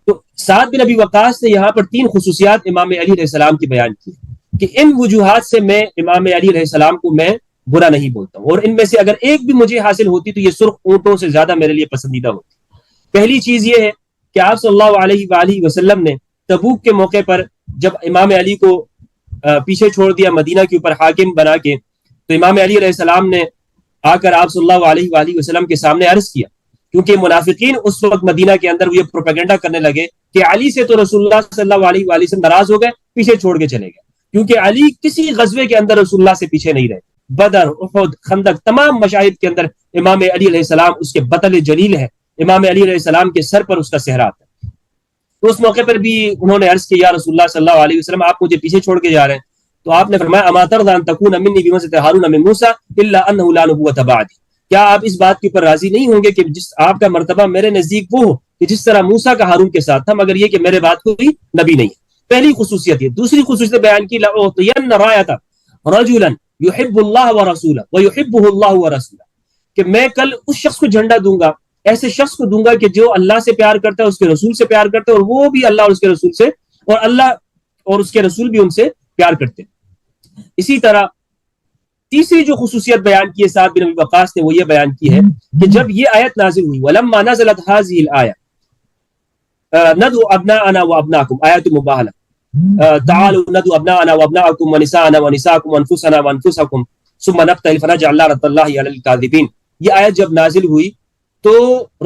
تو سعد بن ابی وقاص نے یہاں پر 3 خصوصیات امام علی علیہ السلام کی بیان کی کہ ان وجوہات سے میں امام علی علیہ السلام کو میں برا نہیں بولتا ہوں، اور ان میں سے اگر ایک بھی مجھے حاصل ہوتی تو یہ سرخ اونٹوں سے زیادہ میرے لیے پسندیدہ ہوتی۔ پہلی چیز یہ ہے کہ آپ صلی اللہ علیہ وآلہ وسلم نے تبوک کے موقع پر جب امام علی کو پیچھے چھوڑ دیا مدینہ کے اوپر حاکم بنا کے، تو امام علی علیہ السلام نے آ کر آپ صلی اللہ علیہ وآلہ وسلم کے سامنے عرض کیا، کیونکہ منافقین اس وقت مدینہ کے اندر یہ پروپیگنڈا کرنے لگے کہ علی سے تو رسول اللہ صلی اللہ علیہ وآلہ وسلم ناراض ہو گئے، پیچھے چھوڑ کے چلے گئے، کیونکہ علی کسی غزوے کے اندر رسول اللہ سے پیچھے نہیں رہے، بدر، احد، خندق، تمام مشاہد کے اندر امام علی علیہ السلام اس کے بطل جلیل ہے، امام علی علیہ السلام کے سر پر اس کا صحرا آتا ہے۔ تو اس موقع پر بھی انہوں نے عرض کیا یا رسول اللہ صلی اللہ علیہ وسلم آپ مجھے پیچھے چھوڑ کے جا رہے ہیں، تو آپ نے فرمایا اما ترضى ان تكون مني بمنزلة هارون من موسى الا انه لا نبوة بعدي، کیا آپ اس بات کے اوپر راضی نہیں ہوں گے کہ جس آپ کا مرتبہ میرے نزدیک وہ ہو کہ جس طرح موسیٰ کا ہارون کے ساتھ تھا، مگر یہ کہ میرے بعد کوئی نبی نہیں ہے۔ پہلی خصوصیت یہ۔ دوسری خصوصیت بیان کی لأعطين راية رجلا يحب الله ورسوله ويحبه الله ورسوله، کہ میں کل اس شخص کو جھنڈا دوں گا، ایسے شخص کو دوں گا کہ جو اللہ سے پیار کرتا ہے، اس کے رسول سے پیار کرتا ہے، اور وہ بھی اللہ اور اس کے رسول سے، اور اللہ اور اس کے رسول بھی ان سے پیار کرتے ہیں۔ اسی طرح تیسری جو خصوصیت بیان کی ہے سعد بن ابی وقاص نے، وہ یہ بیان کی ہے کہ جب یہ آیت نازل ہوئی وَلَمَّا نَزَلَتْ هَذِهِ الْآيَةُ نَدْعُ أَبْنَاءَنَا وَأَبْنَاءَكُمْ آیت مباہلہ تعالوا ندعو أبناءنا وأبناءكم ونساءنا ونساءكم وأنفسنا وأنفسكم ثم نبتهل فنجعل لعنة الله على الكاذبين، یہ آیت جب نازل ہوئی تو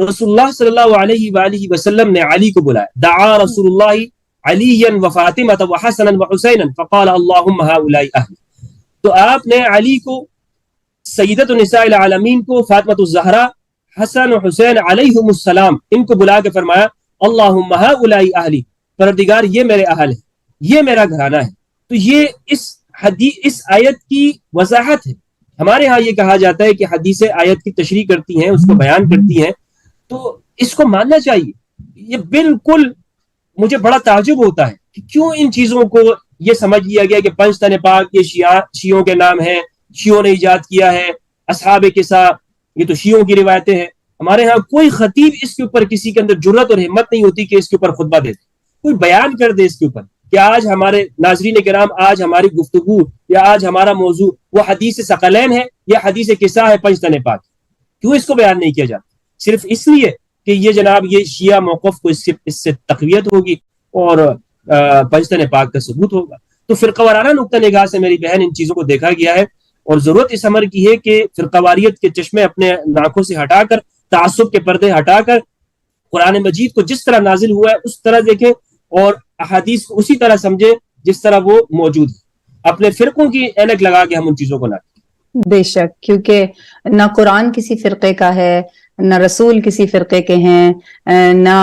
رسول اللہ صلی اللہ علیہ وآلہ وسلم نے علی کو بلایا، دعا رسول اللہ علیا وفاطمة وحسنا وحسینا فقال اللهم هؤلاء أهل، تو آپ نے علی کو، سیدۃ النساء العالمین کو، فاطمۃ الزہرا، حسن و حسین علیہم السلام، ان کو بلا کے فرمایا اللهم هؤلاء أهلی، پروردگار یہ میرے اہل ہیں، یہ میرا گھرانہ ہے۔ تو یہ اس آیت کی وضاحت ہے۔ ہمارے ہاں یہ کہا جاتا ہے کہ حدیثیں آیت کی تشریح کرتی ہیں، اس کو بیان کرتی ہیں، تو اس کو ماننا چاہیے۔ یہ بالکل مجھے بڑا تعجب ہوتا ہے کہ کیوں ان چیزوں کو یہ سمجھ لیا گیا کہ پنج تن پاک یہ شیعوں کے نام ہیں، شیعوں نے ایجاد کیا ہے، اصحاب قصہ یہ تو شیعوں کی روایتیں ہیں۔ ہمارے ہاں کوئی خطیب اس کے اوپر کسی کے اندر جرت اور ہمت نہیں ہوتی کہ اس کے اوپر خطبہ دے دے، کوئی بیان کر دے اس کے اوپر کہ آج ہمارے ناظرین کرام، آج ہماری گفتگو یا آج ہمارا موضوع وہ حدیث ثقلین ہے یا حدیث قصہ ہے پنج تن پاک، کیوں اس کو بیان نہیں کیا جاتا؟ صرف اس لیے کہ یہ جناب یہ شیعہ موقف کو اس سے تقویت ہوگی اور پنج تن پاک کا ثبوت ہوگا۔ تو فرقہ وارانہ نقطہ نگاہ سے میری بہن ان چیزوں کو دیکھا گیا ہے، اور ضرورت اس امر کی ہے کہ فرقواریت کے چشمے اپنے آنکھوں سے ہٹا کر، تعصب کے پردے ہٹا کر، قرآن مجید کو جس طرح نازل ہوا ہے اس طرح دیکھیں اور احادیث کو اسی طرح سمجھے جس طرح وہ موجود ہے. اپنے فرقوں کی اینک لگا کے ہم ان چیزوں کو نہ کریں. بے شک، کیونکہ نہ قرآن کسی فرقے کا ہے، نہ رسول کسی فرقے کے ہیں، نہ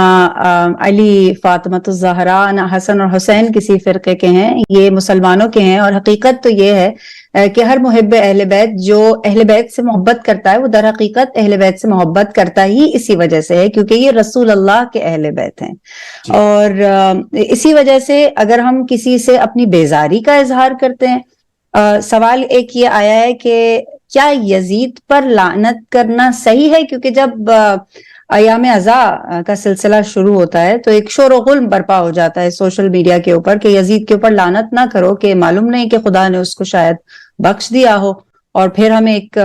علی فاطمۃ الزہرا، نہ حسن اور حسین کسی فرقے کے ہیں، یہ مسلمانوں کے ہیں. اور حقیقت تو یہ ہے کہ ہر محب اہل بیت جو اہل بیت سے محبت کرتا ہے وہ در حقیقت اہل بیت سے محبت کرتا ہی اسی وجہ سے ہے، کیونکہ یہ رسول اللہ کے اہل بیت ہیں. اور اسی وجہ سے اگر ہم کسی سے اپنی بیزاری کا اظہار کرتے ہیں، سوال ایک یہ آیا ہے کہ کیا یزید پر لعنت کرنا صحیح ہے؟ کیونکہ جب ایام عزا کا سلسلہ شروع ہوتا ہے تو ایک شور و غل برپا ہو جاتا ہے سوشل میڈیا کے اوپر کہ یزید کے اوپر لعنت نہ کرو، کہ معلوم نہیں کہ خدا نے اس کو شاید بخش دیا ہو. اور پھر ہم ایک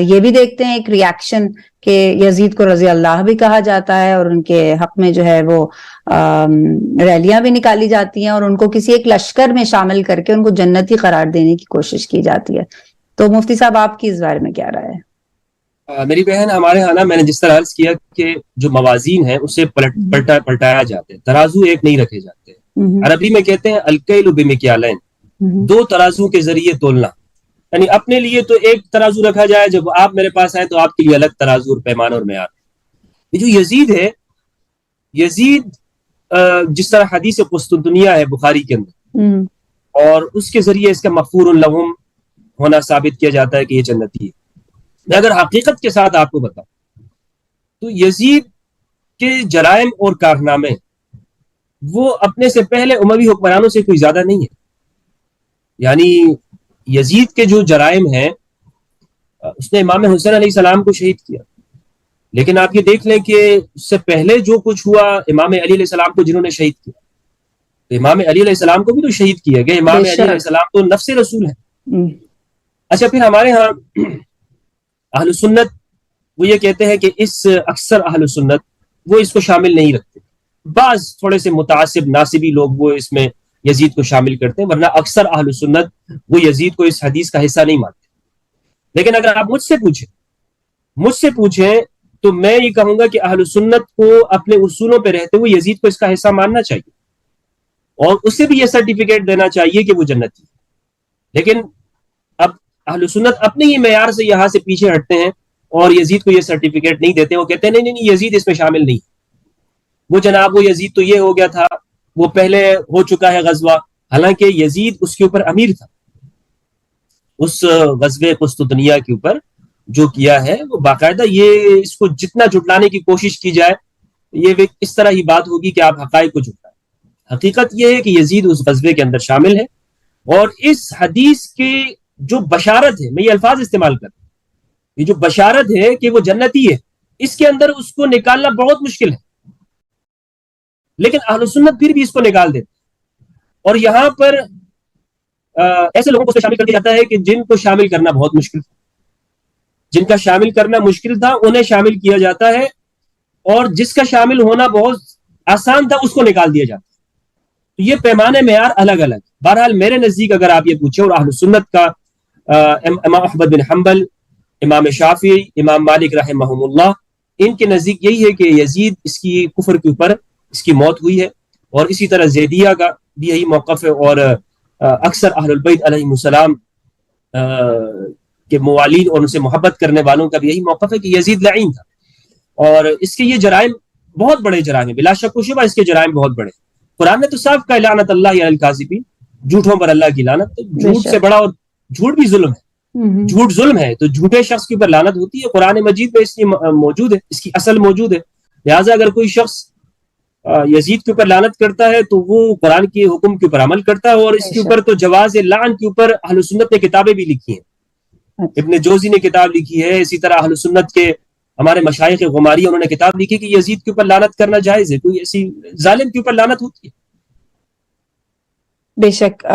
یہ بھی دیکھتے ہیں ایک ریاکشن کہ یزید کو رضی اللہ بھی کہا جاتا ہے، اور ان کے حق میں جو ہے وہ ریلیاں بھی نکالی جاتی ہیں، اور ان کو کسی ایک لشکر میں شامل کر کے ان کو جنتی قرار دینے کی کوشش کی جاتی ہے. تو مفتی صاحب آپ کی اس بارے میں کیا رائے ہے؟ میری بہن، ہمارے ہاں نا، میں نے جس طرح عرض کیا کہ جو موازین ہیں اسے پلٹایا جاتے ہیں، ترازو ایک نہیں رکھے جاتے. عربی میں کہتے ہیں الکیل بمکیالین، دو ترازو کے ذریعے تولنا. یعنی اپنے لیے تو ایک ترازو رکھا جائے، جب آپ میرے پاس آئے تو آپ کے لیے الگ ترازو اور پیمانہ اور معیار. یہ جو یزید ہے، یزید جس طرح حدیث قسطنطنیہ ہے بخاری کے اندر، اور اس کے ذریعے اس کا مغفور لہم ہونا ثابت کیا جاتا ہے کہ یہ جنتی ہے. میں اگر حقیقت کے ساتھ آپ کو بتاؤں تو یزید کے جرائم اور کارنامے وہ اپنے سے پہلے اموی حکمرانوں سے کوئی زیادہ نہیں ہے. یعنی یزید کے جو جرائم ہیں، اس نے امام حسین علیہ السلام کو شہید کیا، لیکن آپ یہ دیکھ لیں کہ اس سے پہلے جو کچھ ہوا امام علی علیہ السلام کو جنہوں نے شہید کیا، تو امام علی علیہ السلام کو بھی تو شہید کیا گیا. امام علی علیہ السلام تو نفس رسول ہیں. اچھا، پھر ہمارے ہاں اہل سنت وہ یہ کہتے ہیں کہ اکثر اہل سنت وہ اس کو شامل نہیں رکھتے. بعض تھوڑے سے متعصب ناصبی لوگ وہ اس میں یزید کو شامل کرتے ہیں، ورنہ اکثر اہل سنت وہ یزید کو اس حدیث کا حصہ نہیں مانتے. لیکن اگر آپ مجھ سے پوچھیں تو میں یہ کہوں گا کہ اہل سنت کو اپنے اصولوں پہ رہتے ہوئے یزید کو اس کا حصہ ماننا چاہیے، اور اسے بھی یہ سرٹیفکیٹ دینا چاہیے کہ وہ جنتی ہے. لیکن اب اہل سنت اپنے ہی معیار سے یہاں سے پیچھے ہٹتے ہیں اور یزید کو یہ سرٹیفکیٹ نہیں دیتے. وہ کہتے ہیں نہیں یزید اس میں شامل نہیں، وہ جناب وہ یزید تو یہ ہو گیا تھا، وہ پہلے ہو چکا ہے غزوہ. حالانکہ یزید اس کے اوپر امیر تھا. اس غزوہ قسطنطنیہ کے اوپر جو کیا ہے وہ باقاعدہ، یہ اس کو جتنا جھٹلانے کی کوشش کی جائے یہ اس طرح ہی بات ہوگی کہ آپ حقائق کو جھٹلائیں. حقیقت یہ ہے کہ یزید اس غزوے کے اندر شامل ہے، اور اس حدیث کی جو بشارت ہے، میں یہ الفاظ استعمال کرتا ہوں، یہ جو بشارت ہے کہ وہ جنتی ہے، اس کے اندر اس کو نکالنا بہت مشکل ہے. لیکن اہل سنت پھر بھی اس کو نکال دیتے، اور یہاں پر ایسے لوگوں کو شامل کر دیا جاتا ہے کہ جن کو شامل کرنا بہت مشکل تھا، جن کا شامل کرنا مشکل تھا انہیں شامل کیا جاتا ہے، اور جس کا شامل ہونا بہت آسان تھا اس کو نکال دیا جاتا ہے. تو یہ پیمانے معیار الگ الگ. بہرحال میرے نزدیک اگر آپ یہ پوچھیں، اور اہل سنت کا امام احمد بن حنبل، امام شافعی، امام مالک رحمہم اللہ، ان کے نزدیک یہی ہے کہ یزید اس کی کفر کے اوپر اس کی موت ہوئی ہے. اور اسی طرح زیدیہ کا بھی یہی موقف ہے، اور اکثر اہل البیت علیہم السلام کے موالین اور ان سے محبت کرنے والوں کا بھی یہی موقف ہے کہ یزید لعین تھا. اور اس کے یہ جرائم بہت بڑے جرائم ہیں، بلا شک و شبہ اس کے جرائم بہت بڑے. قرآن نے تو صاف کہا لعنت اللہ علی الکاذبین، جھوٹوں پر اللہ کی لعنت. جھوٹ سے بڑا، اور جھوٹ بھی ظلم ہے، جھوٹ ظلم ہے، تو جھوٹے شخص کے اوپر لعنت ہوتی ہے. قرآن مجید میں اس کی موجود ہے، اس کی اصل موجود ہے. لہٰذا اگر کوئی شخص یزید کے اوپر لعنت کرتا ہے تو وہ قرآن کے حکم کے اوپر عمل کرتا ہے. اور اس کے اوپر تو جواز لعن کے اوپر اہل سنت نے کتابیں بھی لکھی ہیں. ابن جوزی نے کتاب لکھی ہے، اسی طرح اہل سنت کے ہمارے مشائخ غماری انہوں نے کتاب لکھی کہ یزید کے اوپر لعنت کرنا جائز ہے، کوئی ایسی ظالم کے اوپر لعنت ہوتی ہے. بے شک.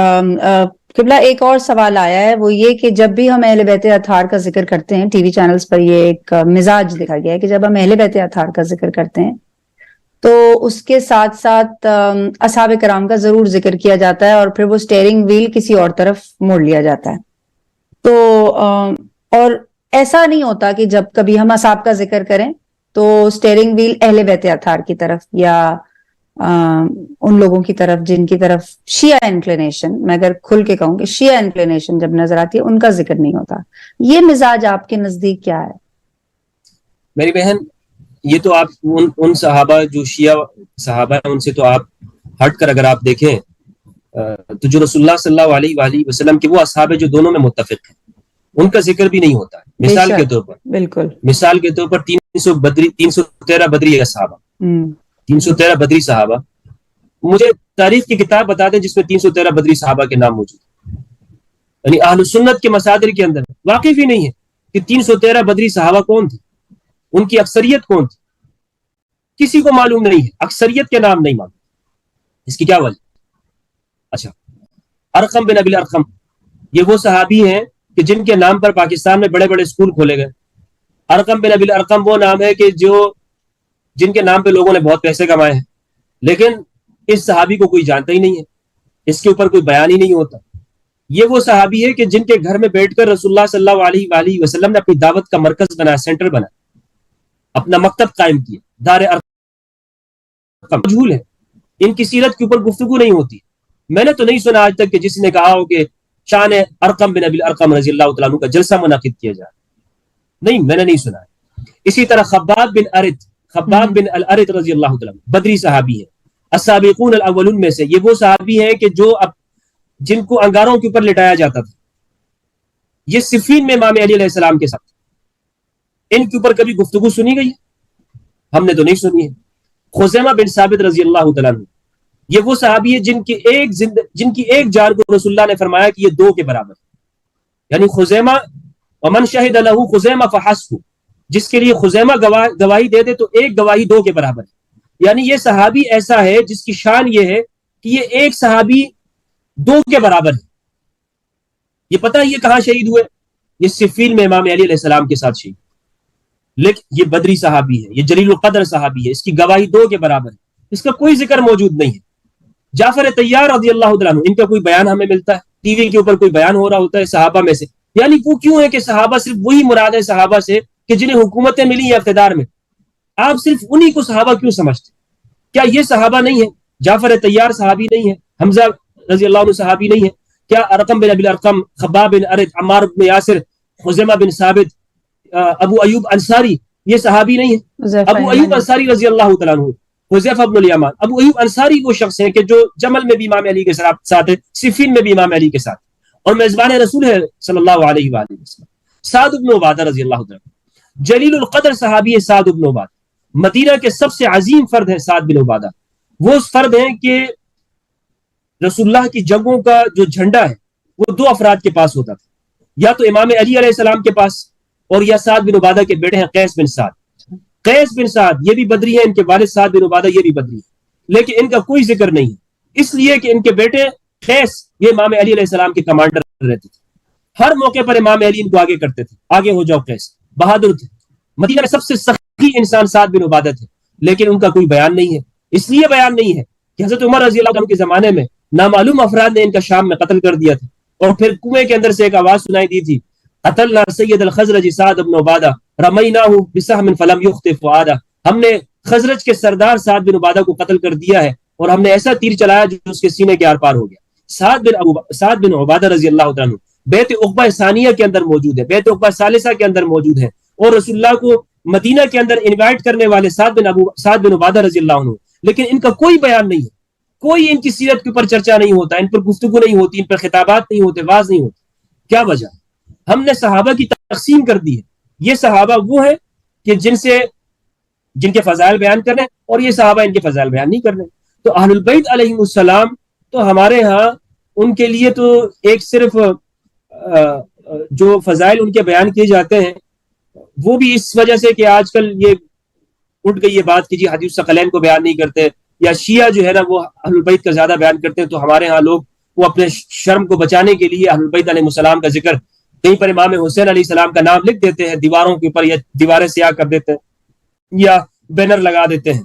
قبلہ ایک اور سوال آیا ہے، وہ یہ کہ جب بھی ہم اہل بیت اطہار کا ذکر کرتے ہیں، ٹی وی چینلز پر یہ ایک مزاج دکھا گیا ہے کہ جب ہم اہل بیت اطہار کا ذکر کرتے ہیں تو اس کے ساتھ ساتھ اصحاب کرام کا ضرور ذکر کیا جاتا ہے، اور پھر وہ سٹیئرنگ ویل کسی اور طرف موڑ لیا جاتا ہے. تو اور ایسا نہیں ہوتا کہ جب کبھی ہم اصحاب کا ذکر کریں تو اسٹیئرنگ ویل اہل بیت اطہار کی طرف یا ان لوگوں کی طرف جن کی طرف شیعہ انکلینیشن، میں اگر کھل کے کہوں کہ شیعہ انکلینیشن جب نظر آتی ہے ان کا ذکر نہیں ہوتا. یہ مزاج آپ کے نزدیک کیا ہے؟ میری بہن، یہ تو آپ ان صحابہ جو شیعہ صحابہ ہیں ان سے تو آپ ہٹ کر اگر آپ دیکھیں تو جو رسول اللہ صلی اللہ علیہ وآلہ وسلم کے وہ اصحاب جو دونوں میں متفق ہیں ان کا ذکر بھی نہیں ہوتا ہے. مثال کے طور پر بالکل، مثال کے طور پر 313 بدری صحابہ 313 بدری صحابہ، مجھے تاریخ کی کتاب بتا دیں جس میں 313 بدری صحابہ کے نام موجود ہیں. یعنی اہل سنت کے مصادر کے اندر واقف ہی نہیں ہے کہ 313 بدری صحابہ کون تھے، ان کی اکثریت کون تھی، کسی کو معلوم نہیں ہے، اکثریت کے نام نہیں معلوم. اس کی کیا وجہ؟ اچھا، ارقم بن ابی الارقم، یہ وہ صحابی ہیں کہ جن کے نام پر پاکستان میں بڑے بڑے اسکول کھولے گئے. ارقم بن ابی الارقم وہ نام ہے کہ جن کے نام پہ لوگوں نے بہت پیسے کمائے ہیں، لیکن اس صحابی کو کوئی جانتا ہی نہیں ہے، اس کے اوپر کوئی بیان ہی نہیں ہوتا. یہ وہ صحابی ہے کہ جن کے گھر میں بیٹھ کر رسول اللہ صلی اللہ علیہ وآلہ وسلم نے اپنی دعوت کا مرکز بنایا، سینٹر بنا، اپنا مکتب قائم کیا. دار ارقم مجہول ہے، ان کی سیرت کے اوپر گفتگو نہیں ہوتی. میں نے تو نہیں سنا آج تک کہ جس نے کہا ہو کہ شان ارقم بن ابی الارقم رضی اللہ تعالیٰ عنہ کا جلسہ منعقد کیا جائے. نہیں، میں نے نہیں سنا. اسی طرح خباب بن الارت رضی اللہ تعالیٰ عنہ بدری صحابی ہیں، السابقون الاولون میں سے. یہ وہ صحابی ہیں کہ جن کو انگاروں کے اوپر لٹایا جاتا تھا. یہ صفین میں امام علی علیہ السلام کے ساتھ، ان کے اوپر کبھی گفتگو سنی گئی؟ ہم نے تو نہیں سنی ہے. خزیمہ بن ثابت رضی اللہ تعالیٰ عنہ، یہ وہ صحابی ہے جن کی ایک جان کو رسول اللہ نے فرمایا کہ یہ دو کے برابر ہے. یعنی خزیمہ ومن شہد لہ خزیمہ فحسبہ، جس کے لیے خزیمہ گواہی دے دے تو ایک گواہی دو کے برابر ہے. یعنی یہ صحابی ایسا ہے جس کی شان یہ ہے کہ یہ ایک صحابی دو کے برابر ہے. یہ پتہ ہے یہ کہاں شہید ہوئے؟ یہ صفین میں امام علی علیہ السلام کے ساتھ شہید. لیکن یہ بدری صحابی ہے، یہ جلیل القدر صحابی ہے، اس کی گواہی دو کے برابر ہے. اس کا کوئی ذکر موجود نہیں ہے. جعفر طیار رضی اللہ تعالیٰ عنہ، ان کا کوئی بیان ہمیں ملتا ہے؟ ٹی وی کے اوپر کوئی بیان ہو رہا ہوتا ہے صحابہ میں سے. یعنی وہ کیوں ہے کہ صحابہ صرف وہی مراد ہے صحابہ سے کہ جنہیں حکومتیں ملی ہیں اقتدار میں؟ آپ صرف انہی کو صحابہ کیوں سمجھتے؟ کیا یہ صحابہ نہیں ہے؟ جعفر طیار صحابی نہیں ہے؟ حمزہ رضی اللہ عنہ صحابی نہیں ہے؟ کیا ارقم بن ابی الارقم، خباب بن ارد، عمار بن یاسر، خزیمہ بن ثابت، ابو ایوب انصاری یہ صحابی نہیں ہے؟ ابو ایوب انصاری رضی اللہ تعالیٰ عنہ، حذیفہ بن الیمان. ابو ایوب انصاری وہ شخص ہیں کہ جو جمل میں بھی امام علی کے ساتھ ہے، صفین میں بھی امام علی کے ساتھ، اور میزبان رسول ہے صلی اللہ علیہ وآلہ وسلم. سعد بن عبادہ رضی اللہ تعالیٰ عنہ، جلیل القدر صحابی ہے سعد بن عبادہ. مدینہ کے سب سے عظیم فرد ہے سعد بن عبادہ. وہ فرد ہیں کہ رسول اللہ کی جنگوں کا جو جھنڈا ہے وہ دو افراد کے پاس ہوتا تھا، یا تو امام علی علیہ السلام کے پاس، اور یا سعد بن عبادہ کے بیٹے ہیں قیس بن سعد. قیس بن سعد یہ بھی بدری ہیں، ان کے والد سعد بن عبادہ یہ بھی بدری ہیں، لیکن ان کا کوئی ذکر نہیں ہے، اس لیے کہ ان کے بیٹے قیس یہ امام علی علیہ السلام کے کمانڈر رہتے تھے. ہر موقع پر امام علی ان کو آگے کرتے تھے، آگے ہو جاؤ قیس، بہادر تھے. مدینہ میں سب سے سخی انسان سعد بن عبادہ تھے، لیکن ان کا کوئی بیان نہیں ہے. اس لیے بیان نہیں ہے کہ حضرت عمر رضی اللہ عنہ کے زمانے میں نامعلوم افراد نے ان کا شام میں قتل کر دیا تھا، اور پھر کنویں کے اندر سے ایک آواز سنائی دی تھی، قتلنا سید الخزرج سعد بن عبادہ رمیناہ بسہم فلم یخطف فؤادہ. ہم نے خزرج کے سردار سعد بن عبادہ کو قتل کر دیا ہے، اور ہم نے ایسا تیر چلایا جو اس کے سینے کے آر پار ہو گیا. سعد بن عبادہ رضی اللہ تعالیٰ عنہ بیت عقبہ ثانیہ کے اندر موجود ہے، بیت عقبہ ثالثہ کے اندر موجود ہے، اور رسول اللہ کو مدینہ کے اندر انوائٹ کرنے والے سعد بن عبادہ رضی اللہ عنہ. لیکن ان کا کوئی بیان نہیں ہے، کوئی ان کی سیرت کے اوپر چرچا نہیں ہوتا، ان پر گفتگو نہیں ہوتی، ان پر خطابات نہیں ہوتے، واز نہیں ہوتے. کیا وجہ؟ ہم نے صحابہ کی تقسیم کر دی ہے. یہ صحابہ وہ ہیں کہ جن کے فضائل بیان کرنے، اور یہ صحابہ ان کے فضائل بیان نہیں کرنے. تو اہل البیت علیہ السلام تو ہمارے ہاں ان کے لیے تو ایک صرف جو فضائل ان کے بیان کیے جاتے ہیں وہ بھی اس وجہ سے کہ آج کل یہ اٹھ گئی یہ بات کہ جی حدیث ثقلین کو بیان نہیں کرتے، یا شیعہ جو ہے نا وہ اہل البیت کا زیادہ بیان کرتے ہیں. تو ہمارے ہاں لوگ وہ اپنے شرم کو بچانے کے لیے اہل البیت علیہ السلام کا ذکر کہیں پر امام حسین علیہ السلام کا نام لکھ دیتے ہیں دیواروں کے اوپر، یا دیواریں سیاہ کر دیتے ہیں، یا بینر لگا دیتے ہیں،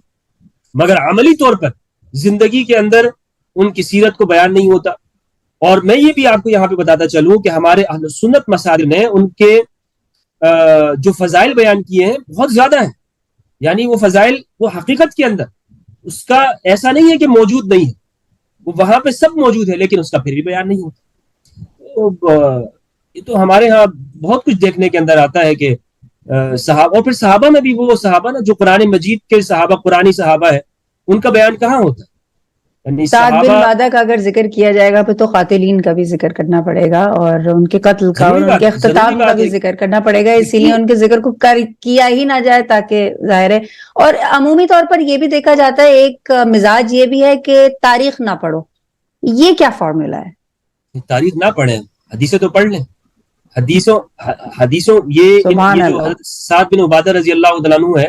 مگر عملی طور پر زندگی کے اندر ان کی سیرت کو بیان نہیں ہوتا. اور میں یہ بھی آپ کو یہاں پہ بتاتا چلوں کہ ہمارے اہل سنت مساجد نے ان کے جو فضائل بیان کیے ہیں بہت زیادہ ہیں. یعنی وہ فضائل وہ حقیقت کے اندر اس کا ایسا نہیں ہے کہ موجود نہیں ہے, وہ وہاں پہ سب موجود ہے, لیکن اس کا پھر بھی بیان نہیں ہوتا. یہ تو ہمارے ہاں بہت کچھ دیکھنے کے اندر آتا ہے کہ صحابہ, اور پھر صحابہ میں بھی وہ صحابہ نا جو قرآن مجید کے صحابہ, قرآنی صحابہ ہے, ان کا بیان کہاں ہوتا ہے؟ یعنی سعد بن صحابہ عبادہ کا اگر ذکر کیا جائے گا پھر تو قاتلین کا بھی ذکر کرنا پڑے گا, اور ان کے قتل کا اور ضروری ان بات کے ہے, ضروری اختتام کا بات بھی ہے. ذکر کرنا پڑے گا, اسی لیے دیکھیے ان کے ذکر کو کیا ہی نہ جائے تاکہ ظاہر ہے. اور عمومی طور پر یہ بھی دیکھا جاتا ہے, ایک مزاج یہ بھی ہے کہ تاریخ نہ پڑھو. یہ کیا فارمولا ہے؟ تاریخ نہ پڑھیں, حدیثیں تو پڑھ لیں. حدیثوں سبحان یہ جو اللہ. حضرت سعد بن عبادہ رضی اللہ تعالیٰ عنہ ہے,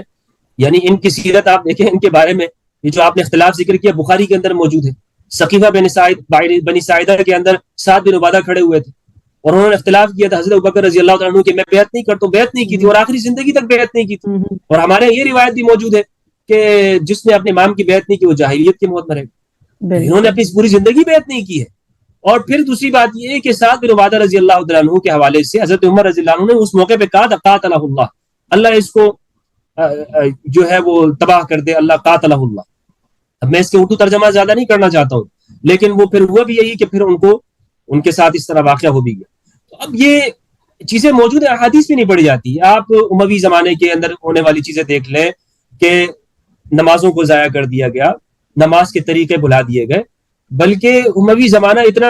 یعنی ان کی سیرت آپ دیکھیں, ان کے بارے میں یہ جو آپ نے اختلاف ذکر کیا بخاری کے اندر موجود ہے. ثقیفہ بنی ساعدہ کے اندر سعد بن عبادہ کھڑے ہوئے تھے اور انہوں نے اختلاف کیا تھا حضرت ابوبکر رضی اللہ تعالیٰ عنہ کہ میں بیعت نہیں کرتا ہوں, بیعت نہیں کی تھی, اور آخری زندگی تک بیعت نہیں کی تھی. اور ہمارے یہ روایت بھی موجود ہے کہ جس نے اپنے امام کی بیعت نہیں کی وہ جاہلیت کی موت مرے گا. انہوں نے بالکل. اپنی پوری زندگی بیعت نہیں کی ہے. اور پھر دوسری بات یہ ہے کہ سعد بن عبادہ رضی اللہ تعالیٰ عنہ کے حوالے سے حضرت عمر رضی اللہ عنہ نے اس موقع پہ کہا تھا قاتلہ اللہ, اللہ اس کو جو ہے وہ تباہ کر دے, اللہ قاتلہ اللہ. اب میں اس کے اردو ترجمہ زیادہ نہیں کرنا چاہتا ہوں, لیکن وہ پھر ہوا بھی یہی کہ پھر ان کے ساتھ اس طرح واقعہ ہو بھی گیا. تو اب یہ چیزیں موجود ہیں, احادیث بھی نہیں پڑھی جاتی. آپ اموی زمانے کے اندر ہونے والی چیزیں دیکھ لیں کہ نمازوں کو ضائع کر دیا گیا, نماز کے طریقے بھلا دیے گئے, بلکہ اموی زمانہ اتنا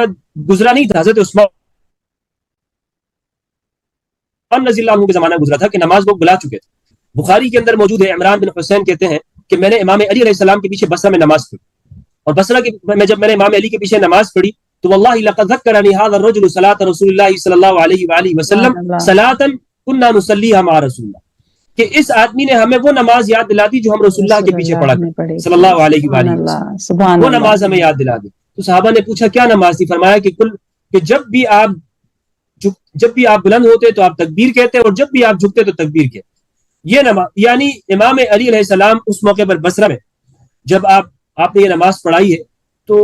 گزرا نہیں تھا. حضرت عثمان رضی اللہ عنہ کے زمانہ گزرا تھا کہ نماز لوگ بلا چکے تھے. بخاری کے اندر موجود ہے, عمران بن حسین کہتے ہیں کہ میں نے امام علی علیہ السلام کے پیچھے بصرہ میں نماز پڑھی, اور بصرہ میں جب میں نے امام علی کے پیچھے نماز پڑھی تو واللہ لقد ذکرنی هذا الرجل صلاة رسول اللہ صلی اللہ علیہ وآلہ وسلم سبحان اللہ. صلاة كنا نصلیها مع رسول اللہ, کہ اس آدمی نے ہمیں وہ نماز یاد دلا دی جو ہم رسول اللہ کے پیچھے پڑھا نے کرتے پڑھی صلی تھی. اللہ علیہ سبحان وآلہ اللہ, وسلم, سبحان وہ اللہ. نماز ہمیں یاد دلا دی. تو صحابہ نے پوچھا کیا نماز تھی؟ فرمایا کہ جب بھی آپ بلند ہوتے تو آپ تکبیر کہتے, اور جب بھی آپ جھکتے تو تکبیر کہتے. یہ نماز, یعنی امام علی علیہ السلام اس موقع پر بصرہ میں جب آپ نے یہ نماز پڑھائی ہے تو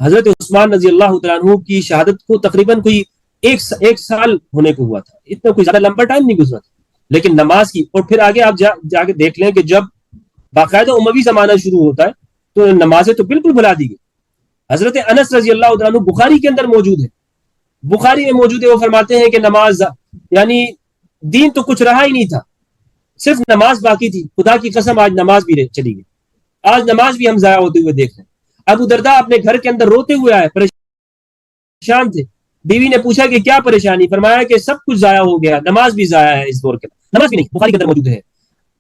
حضرت عثمان رضی اللہ تعالیٰ عنہ کی شہادت کو تقریباً کوئی ایک سال ہونے کو ہوا تھا, اتنا کوئی زیادہ لمبا ٹائم نہیں گزرا تھا. لیکن نماز کی, اور پھر آگے آپ جا کے دیکھ لیں کہ جب باقاعدہ اموی زمانہ شروع ہوتا ہے تو نمازیں تو بالکل بھلا دی گئی. حضرت انس رضی اللہ تعالیٰ عنہ بخاری کے اندر موجود ہے, بخاری میں موجود ہے, وہ فرماتے ہیں کہ نماز یعنی دین تو کچھ رہا ہی نہیں تھا, صرف نماز باقی تھی. خدا کی قسم آج نماز بھی چلی گئی, آج نماز بھی ہم ضائع ہوتے ہوئے دیکھ رہے ہیں. ابو درداء اپنے گھر کے اندر روتے ہوئے آئے, پریشان تھے. بیوی نے پوچھا کہ کیا پریشانی؟ فرمایا کہ سب کچھ ضائع ہو گیا, نماز بھی ضائع ہے اس دور کے اندر. نماز بھی نہیں, بخاری کے اندر موجود ہے,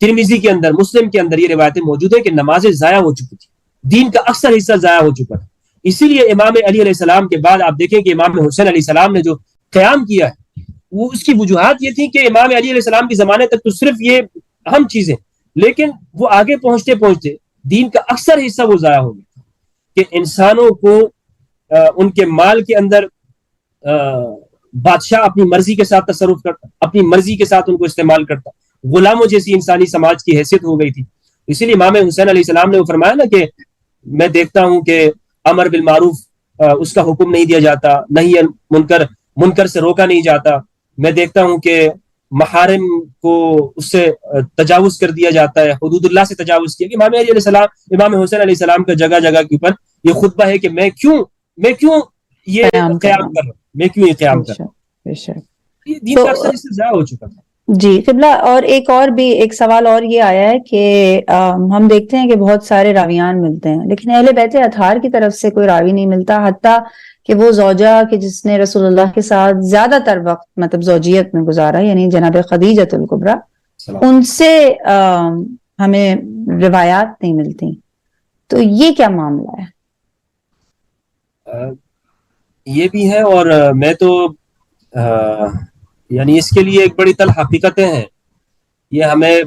ترمذی کے اندر, مسلم کے اندر یہ روایتیں موجود ہیں کہ نمازیں ضائع ہو چکی تھی, دین کا اکثر حصہ ضائع ہو چکا تھا. اسی لیے امام علی علیہ السلام کے بعد آپ دیکھیں کہ امام حسین علیہ السلام نے جو قیام کیا ہے, وہ اس کی وجوہات یہ تھی کہ امام علی علیہ السلام کے زمانے تک تو صرف یہ اہم چیزیں, لیکن وہ آگے پہنچتے پہنچتے دین کا اکثر حصہ وہ ضائع ہو گیا کہ انسانوں کو ان کے مال کے اندر بادشاہ اپنی مرضی کے ساتھ تصرف کرتا, اپنی مرضی کے ساتھ ان کو استعمال کرتا, غلاموں جیسی انسانی سماج کی حیثیت ہو گئی تھی. اسی لیے امام حسین علیہ السلام نے وہ فرمایا نا کہ میں دیکھتا ہوں کہ امر بالمعروف اس کا حکم نہیں دیا جاتا, نہیں منکر سے روکا نہیں جاتا. میں دیکھتا ہوں کہ محارم کو اس سے تجاوز کر دیا جاتا ہے, حدود اللہ سے تجاوز کیا. کہ امام علی علیہ السلام, امام حسین علیہ السلام کا جگہ جگہ کے اوپر یہ خطبہ ہے کہ میں کیوں یہ قیام کر رہا ہوں, میں کیوں یہ قیام کر رہا ہوں. یہ دین کا اکثر اس سے ضائع ہو چکا تھا. جی قبلہ, اور بھی ایک سوال اور یہ آیا ہے کہ ہم دیکھتے ہیں کہ بہت سارے راویان ملتے ہیں, لیکن اہل بیت اطہار کی طرف سے کوئی راوی نہیں ملتا, حتیٰ کہ وہ زوجہ کہ جس نے رسول اللہ کے ساتھ زیادہ تر وقت مطلب زوجیت میں گزارا, یعنی جناب خدیجۃ الکبریٰ, ان سے ہمیں روایات نہیں ملتی. تو یہ کیا معاملہ ہے؟ یہ بھی ہے, اور میں تو یعنی اس کے لیے ایک بڑی تلخ حقیقتیں ہیں, یہ ہمیں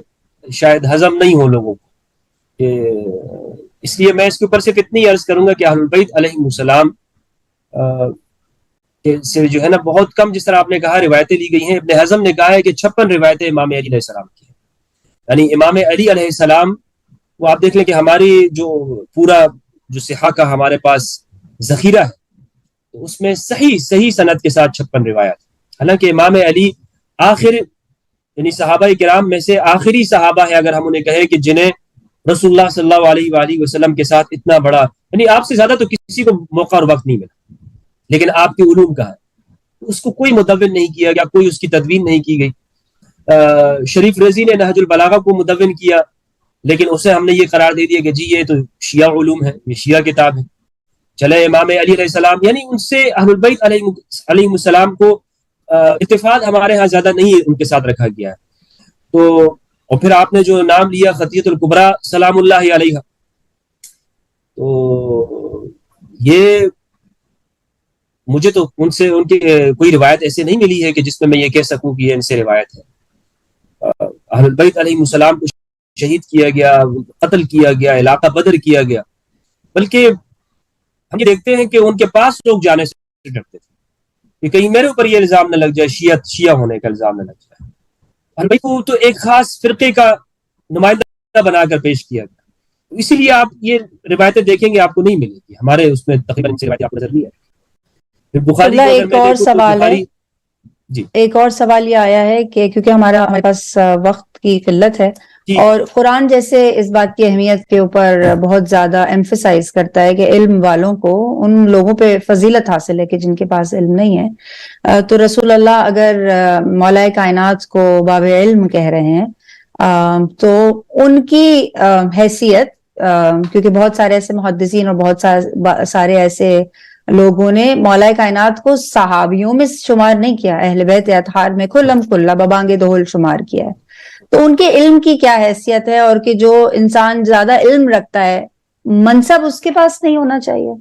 شاید ہضم نہیں ہو لوگوں کو, کہ اس لیے میں اس کے اوپر صرف اتنی عرض کروں گا کہ اہل البیت علیہم السلام سے جو ہے نا بہت کم, جس طرح آپ نے کہا روایتیں لی گئی ہیں. ابن حزم نے کہا ہے کہ 56 روایتیں امام علی علیہ السلام کی ہیں. یعنی امام علی علیہ السلام, وہ آپ دیکھ لیں کہ ہماری جو پورا جو صحہ کا ہمارے پاس ذخیرہ ہے تو اس میں صحیح سند کے ساتھ 56 روایات. حالانکہ امام علی آخر یعنی صحابہ کرام میں سے آخری صحابہ ہے اگر ہم انہیں کہیں کہ جنہیں رسول اللہ صلی اللہ علیہ وآلہ وسلم کے ساتھ اتنا بڑا یعنی آپ سے زیادہ تو کسی کو موقع اور وقت نہیں ملا, لیکن آپ کے علوم کا ہے اس کو کوئی مدون نہیں کیا گیا, کوئی اس کی تدوین نہیں کی گئی. شریف رضی نے نہج البلاغہ کو مدون کیا لیکن اسے ہم نے یہ قرار دے دیا کہ جی یہ تو شیعہ علوم ہے, یہ شیعہ کتاب ہے. چلے امام علی علیہ السلام یعنی ان سے اہل البیت علیہ السلام کو اتفاق ہمارے ہاں زیادہ نہیں ان کے ساتھ رکھا گیا ہے. تو اور پھر آپ نے جو نام لیا خطیۃ الکبریٰ سلام اللہ علیہ, تو یہ مجھے تو ان کی کوئی روایت ایسے نہیں ملی ہے کہ جس میں میں یہ کہہ سکوں کہ یہ ان سے روایت ہے. اہل البیت علیہ السلام کو شہید کیا گیا, قتل کیا گیا, علاقہ بدر کیا گیا, بلکہ ہم یہ دیکھتے ہیں کہ ان کے پاس لوگ جانے سے ڈرتے تھے کہ کہیں میرے اوپر یہ الزام نہ لگ جائے, شیعہ ہونے کا الزام نہ لگ جائے. اہل البیت کو تو ایک خاص فرقے کا نمائندہ بنا کر پیش کیا گیا, اسی لیے آپ یہ روایتیں دیکھیں گے آپ کو نہیں ملے گی, ہمارے اس میں تقریباً روایتیں آپ کو نظر نہیں آئے. بخاری کو ایک اور سوال ہے, جی ایک اور سوال یہ آیا ہے کہ کیونکہ ہمارے پاس وقت کی قلت ہے اور قرآن جیسے اس بات کی اہمیت کے اوپر بہت زیادہ ایمفسائز کرتا ہے کہ علم والوں کو ان لوگوں پہ فضیلت حاصل ہے کہ جن کے پاس علم نہیں ہے, تو رسول اللہ اگر مولا کائنات کو باب علم کہہ رہے ہیں تو ان کی حیثیت, کیونکہ بہت سارے ایسے محدثین اور بہت سارے ایسے لوگوں نے مولا کائنات کو صحابیوں میں شمار نہیں کیا, اہل بیت اطہار میں کلم کلہ ببانگ دہل شمار کیا ہے, تو ان کے علم کی کیا حیثیت ہے اور کہ جو انسان زیادہ علم رکھتا ہے منصب اس کے پاس نہیں ہونا چاہیے؟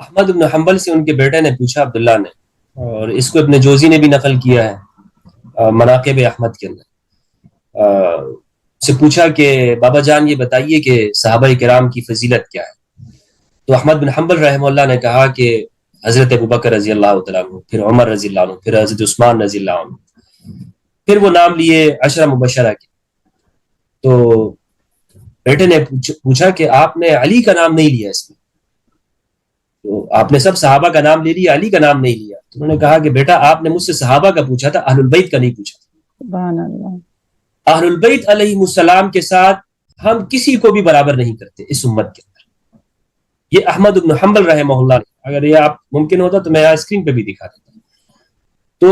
احمد بن حنبل سے ان کے بیٹے نے پوچھا, عبداللہ نے, اور اس کو ابن جوزی نے بھی نقل کیا ہے مناقب احمد کے اندر, سے پوچھا کہ بابا جان یہ بتائیے کہ صحابہ کرام کی فضیلت کیا ہے. تو احمد بن حنبل رحمہ اللہ نے کہا کہ حضرت ابوبکر رضی اللہ تعالیٰ عنہ, پھر عمر رضی اللہ عنہ, پھر حضرت عثمان رضی اللہ عنہ, پھر وہ نام لیے عشرہ مبشرہ کے. تو بیٹے نے پوچھا کہ آپ نے علی کا نام نہیں لیا اس میں, تو آپ نے سب صحابہ کا نام لے لیا, علی کا نام نہیں لیا. تو انہوں نے کہا کہ بیٹا آپ نے مجھ سے صحابہ کا پوچھا تھا, اہل البیت کا نہیں پوچھا. سبحان اللہ. اہل البیت علیہ السلام کے ساتھ ہم کسی کو بھی برابر نہیں کرتے اس امت کے اندر. یہ احمد بن حنبل رحمہ اللہ نے, اگر یہ آپ ممکن ہوتا تو میں یہاں اسکرین پہ بھی دکھا دیتا ہوں. تو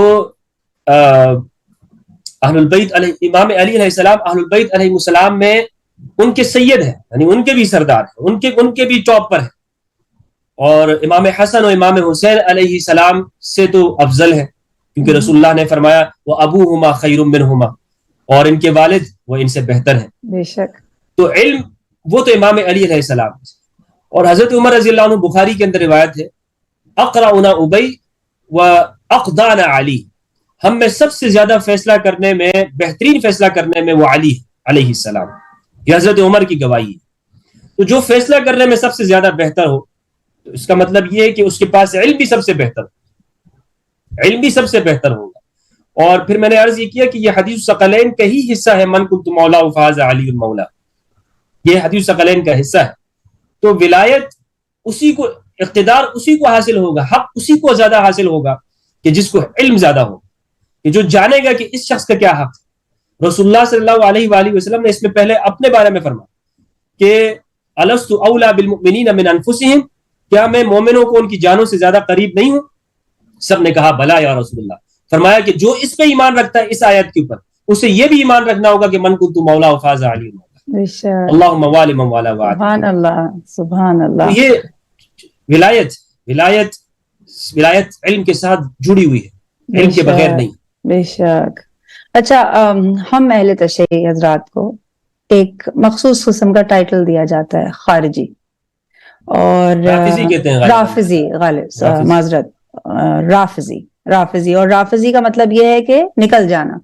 اہل البیت امام علی علیہ السلام اہل البیت علیہ السلام میں ان کے سید ہیں, یعنی ان کے بھی سردار ہیں, ان کے بھی ٹاپ پر ہیں, اور امام حسن اور امام حسین علیہ السلام سے تو افضل ہے, کیونکہ رسول اللہ نے فرمایا وہ ابوہما خیر منہما, اور ان کے والد وہ ان سے بہتر ہیں. بے شک. تو علم وہ تو امام علی علیہ السلام. اور حضرت عمر رضی اللہ عنہ بخاری کے اندر روایت ہے, اقرأنا ابی و اقدانا علی, ہم میں سب سے زیادہ فیصلہ کرنے میں, بہترین فیصلہ کرنے میں وہ علی علیہ السلام. یہ حضرت عمر کی گواہی ہے. تو جو فیصلہ کرنے میں سب سے زیادہ بہتر ہو, تو اس کا مطلب یہ ہے کہ اس کے پاس علم بھی سب سے بہتر ہو, علم بھی سب سے بہتر ہوگا. اور پھر میں نے عرض یہ کیا کہ یہ حدیث ثقلین کا ہی حصہ ہے, من کنت مولا فاز علی المولا, یہ حدیث ثقلین کا حصہ ہے. تو ولایت اسی کو, اقتدار اسی کو حاصل ہوگا, حق اسی کو زیادہ حاصل ہوگا کہ جس کو علم زیادہ ہو, کہ جو جانے گا کہ اس شخص کا کیا حق. رسول اللہ صلی اللہ علیہ وآلہ وسلم نے اس میں پہلے اپنے بارے میں فرمایا کہ الست اولی بالمؤمنین من انفسہم, کیا میں مومنوں کو ان کی جانوں سے زیادہ قریب نہیں ہوں؟ سب نے کہا بلا یا رسول اللہ. فرمایا کہ جو اس پہ ایمان رکھتا ہے اس آیت کے اوپر, اسے یہ بھی ایمان رکھنا ہوگا کہ من کنت مولا وفاز علی المولا, اللہم والی من والا وعد. سبحان اللہ, سبحان اللہ. یہ ولایت علم کے ساتھ جڑی ہوئی ہے, علم کے بغیر نہیں. بے شک. اچھا, ہم اہل تشیع حضرات کو ایک مخصوص قسم کا ٹائٹل دیا جاتا ہے خارجی, اور رافضی کہتے ہیں, رافضی, غالب معذرت, رافضی, اور رافضی کا مطلب یہ ہے کہ نکل جانا.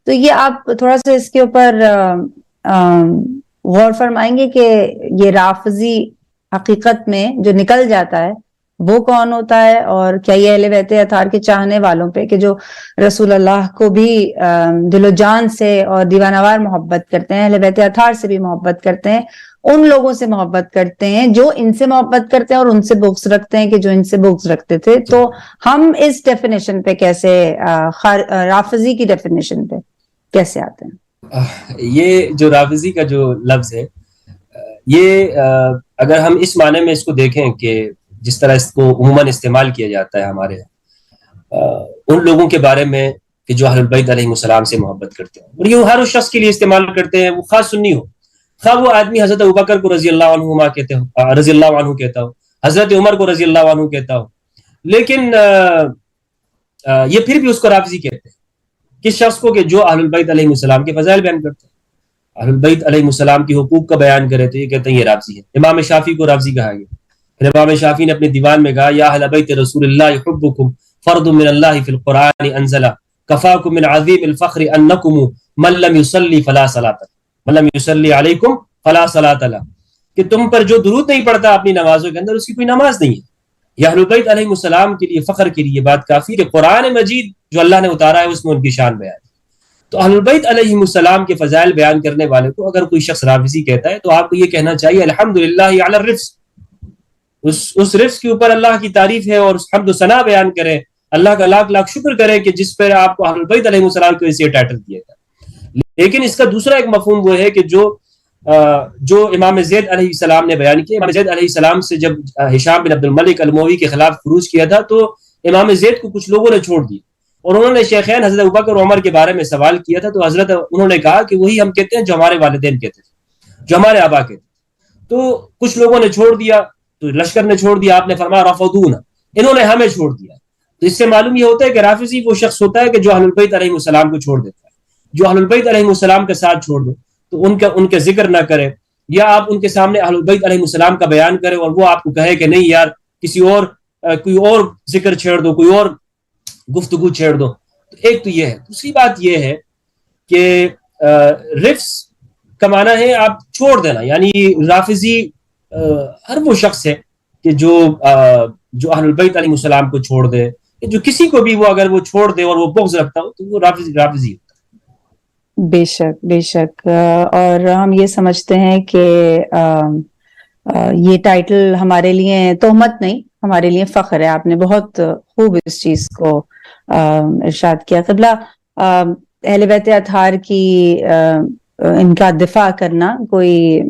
تو یہ آپ تھوڑا سا اس کے اوپر غور فرمائیں گے کہ یہ رافضی حقیقت میں جو نکل جاتا ہے وہ کون ہوتا ہے, اور کیا یہ اہل بیت اطہار کے چاہنے والوں پہ کہ جو رسول اللہ کو بھی دل و جان سے اور دیوانوار محبت کرتے ہیں, اہل بیت اطہار سے بھی محبت کرتے ہیں, ان لوگوں سے محبت کرتے ہیں جو ان سے محبت کرتے ہیں اور ان سے بغض رکھتے ہیں کہ جو ان سے بغض رکھتے تھے, تو ہم اس ڈیفینیشن پہ کیسے, رافضی کی ڈیفینیشن پہ کیسے آتے ہیں؟ یہ جو رافضی کا جو لفظ ہے, یہ اگر ہم اس معنی میں اس کو دیکھیں کہ جس طرح اس کو عموماً استعمال کیا جاتا ہے ہمارے ان لوگوں کے بارے میں کہ جو اہل البیت علیہ السلام سے محبت کرتے ہیں, اور یہ ہر اس شخص کے لیے استعمال کرتے ہیں, وہ خاص سنی ہو, خواہ وہ آدمی حضرت ابوبکر کو رضی اللہ عنہ کہتا ہو, حضرت عمر کو رضی اللہ عنہ کہتا ہو, لیکن یہ پھر بھی اس کو رافضی کہتے ہیں. کس شخص کو؟ کہ جو اہل البیت علیہ السلام کے فضائل بیان کرتے ہیں, اہل البیت علیہ السلام کی حقوق کا بیان کرے تو یہ کہتے ہیں یہ رافضی ہے. امام شافعی کو رافضی کہا گیا. پھر امام شافعی نے اپنے دیوان میں کہا یا اہل بیت رسول اللہ حبکم فرض من اللہ فی القرآن انزل کفاکم من عظیم الفخر انکم من لم یصلی فلا صلاۃ من لم یصلی علیکم فلا صلاۃ له, کہ تم پر جو درود نہیں پڑھتا اپنی نمازوں کے اندر اس کی کوئی نماز نہیں ہے. یا اہل بیت علیہ السلام کے لیے فخر کے لیے بات کافی کہ قرآن مجید جو اللہ نے اتارا ہے اس میں ان کی شان بیان ہے. تو اہل بیت علیہ السلام کے فضائل بیان کرنے والے کو اگر کوئی شخص رافضی کہتا ہے تو آپ کو یہ کہنا چاہیے الحمدللہ علی الرفض, اس رفض کے اوپر اللہ کی تعریف ہے اور حمد و ثنا بیان کریں, اللہ کا لاکھ لاکھ شکر کریں کہ جس پر آپ کو اہل بیت علیہ السلام کی وجہ سے ٹائٹل دیا گیا. لیکن اس کا دوسرا ایک مفہوم وہ ہے کہ جو امام زید علیہ السلام نے بیان کیا. امام زید علیہ السلام سے جب ہشام بن عبد الملک الموی کے خلاف خروج کیا تھا تو امام زید کو کچھ لوگوں نے چھوڑ دیا اور انہوں نے شیخین حضرت ابوبکر اور عمر کے بارے میں سوال کیا تھا. تو حضرت انہوں نے کہا کہ وہی ہم کہتے ہیں جو ہمارے والدین کہتے تھے, جو ہمارے آبا کہتے تھے. تو کچھ لوگوں نے چھوڑ دیا, تو لشکر نے چھوڑ دیا, آپ نے فرمایا رفضونا, انہوں نے ہمیں چھوڑ دیا. تو اس سے معلوم یہ ہوتا ہے کہ رافضی وہ شخص ہوتا ہے کہ جو اہل البیت علیہ السلام کو چھوڑ دیتا ہے, جو اہل البیت علیہ السلام کا ساتھ چھوڑ دے تو ان کا ذکر نہ کرے, یا آپ ان کے سامنے اہل البیت علیہ السلام کا بیان کرے اور وہ آپ کو کہے کہ نہیں یار کوئی اور ذکر چھیڑ دو, کوئی اور گفتگو چھیڑ دو. تو ایک تو یہ ہے. دوسری بات یہ ہے کہ رفض کا معنی ہے آپ چھوڑ دینا, یعنی رافضی ہر وہ شخص ہے کہ جو اہل البیت علیہ السلام کو چھوڑ دے, جو کسی کو بھی وہ اگر وہ چھوڑ دے اور وہ بغض رکھتا ہو تو وہ رافضی ہوتا ہے. بے شک بے شک. اور ہم یہ سمجھتے ہیں کہ یہ ٹائٹل ہمارے لیے تہمت نہیں, ہمارے لیے فخر ہے. آپ نے بہت خوب اس چیز کو ارشاد کیا. قبلہ اہل بیت اطہار کی ان کا دفاع کرنا کوئی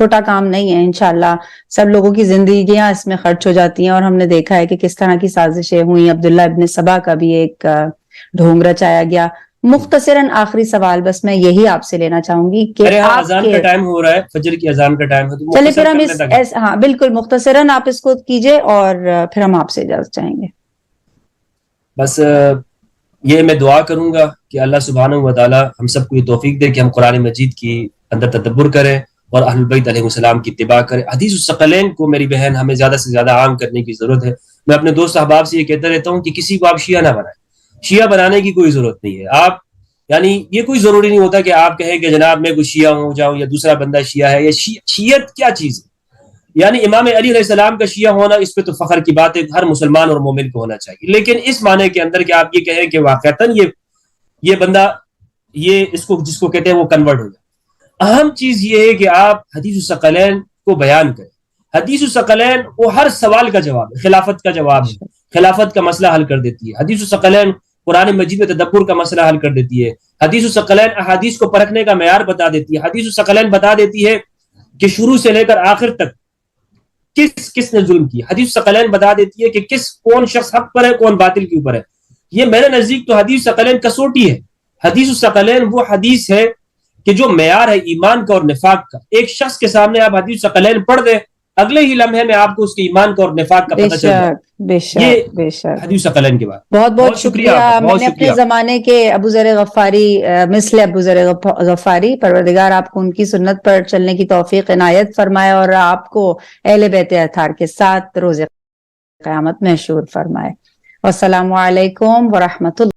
چھوٹا کام نہیں ہے. انشاءاللہ سب لوگوں کی زندگیاں اس میں خرچ ہو جاتی ہیں, اور ہم نے دیکھا ہے کہ کس طرح کی سازشیں ہوئیں. عبداللہ ابن سبا کا بھی ایک ڈھونگ رچایا گیا. مختصراً آخری سوال بس میں یہی آپ سے لینا چاہوں گی کہ اذان کا ٹائم ہو رہا ہے, فجر کی اذان کا ٹائم ہے, تو چلے پھر ہم ہاں بالکل مختصراً آپ اس کو کیجئے اور پھر ہم آپ سے اجازت چاہیں گے. بس یہ میں دعا کروں گا کہ اللہ سبحانہ و تعالی ہم سب کو یہ توفیق دے کہ ہم قرآن مجید کی اندر تدبر کریں اور اہل بیت علیہ السلام کی اتباع کریں. حدیث الثقلین کو میری بہن ہمیں زیادہ سے زیادہ عام کرنے کی ضرورت ہے. میں اپنے دوست احباب سے یہ کہتا رہتا ہوں کہ کسی کو آپ شیعہ نہ بنائیں. شیعہ بنانے کی کوئی ضرورت نہیں ہے. آپ یعنی یہ کوئی ضروری نہیں ہوتا کہ آپ کہیں کہ جناب میں کوئی شیعہ ہو جاؤں یا دوسرا بندہ شیعہ ہے. یہ شیعت کیا چیز ہے؟ یعنی امام علی علیہ السلام کا شیعہ ہونا اس پہ تو فخر کی بات ہے, ہر مسلمان اور مومن کو ہونا چاہیے. لیکن اس معنی کے اندر کہ آپ یہ کہیں کہ واقعتاً یہ بندہ جس کو کہتے ہیں وہ کنورٹ ہو جائے. اہم چیز یہ ہے کہ آپ حدیث الثقلین کو بیان کریں. حدیث الثقلین وہ ہر سوال کا جواب ہے, خلافت کا جواب ہے, خلافت کا مسئلہ حل کر دیتی ہے. حدیث الثقلین قرآن مجید میں تدبر کا مسئلہ حل کر دیتی ہے. حدیث الثقلین احادیث کو پرکھنے کا معیار بتا دیتی ہے. حدیث الثقلین بتا دیتی ہے کہ شروع سے لے کر آخر تک کس نے ظلم کیا. حدیث الثقلین بتا دیتی ہے کہ کون شخص حق پر ہے, کون باطل کے اوپر ہے. یہ میرے نزدیک تو حدیث الثقلین کسوٹی ہے. حدیث الثقلین وہ حدیث ہے کہ جو معیار ہے ایمان کا اور نفاق کا. ایک شخص کے سامنے آپ حدیث الثقلین پڑھ دیں, اگلے ہی لمحے میں آپ کو اس کے ایمان کا اور نفاق کا پتہ چل جائے. بے شک حدیث الثقلین کے بعد بہت شکریہ. میں نے اپنے زمانے کے ابو ذر غفاری مثل ابو ذر غفاری, پروردگار آپ کو ان کی سنت پر چلنے کی توفیق عنایت فرمائے اور آپ کو اہل بیت اطہار کے ساتھ روز قیامت محشور فرمائے. والسلام علیکم ورحمۃ اللہ.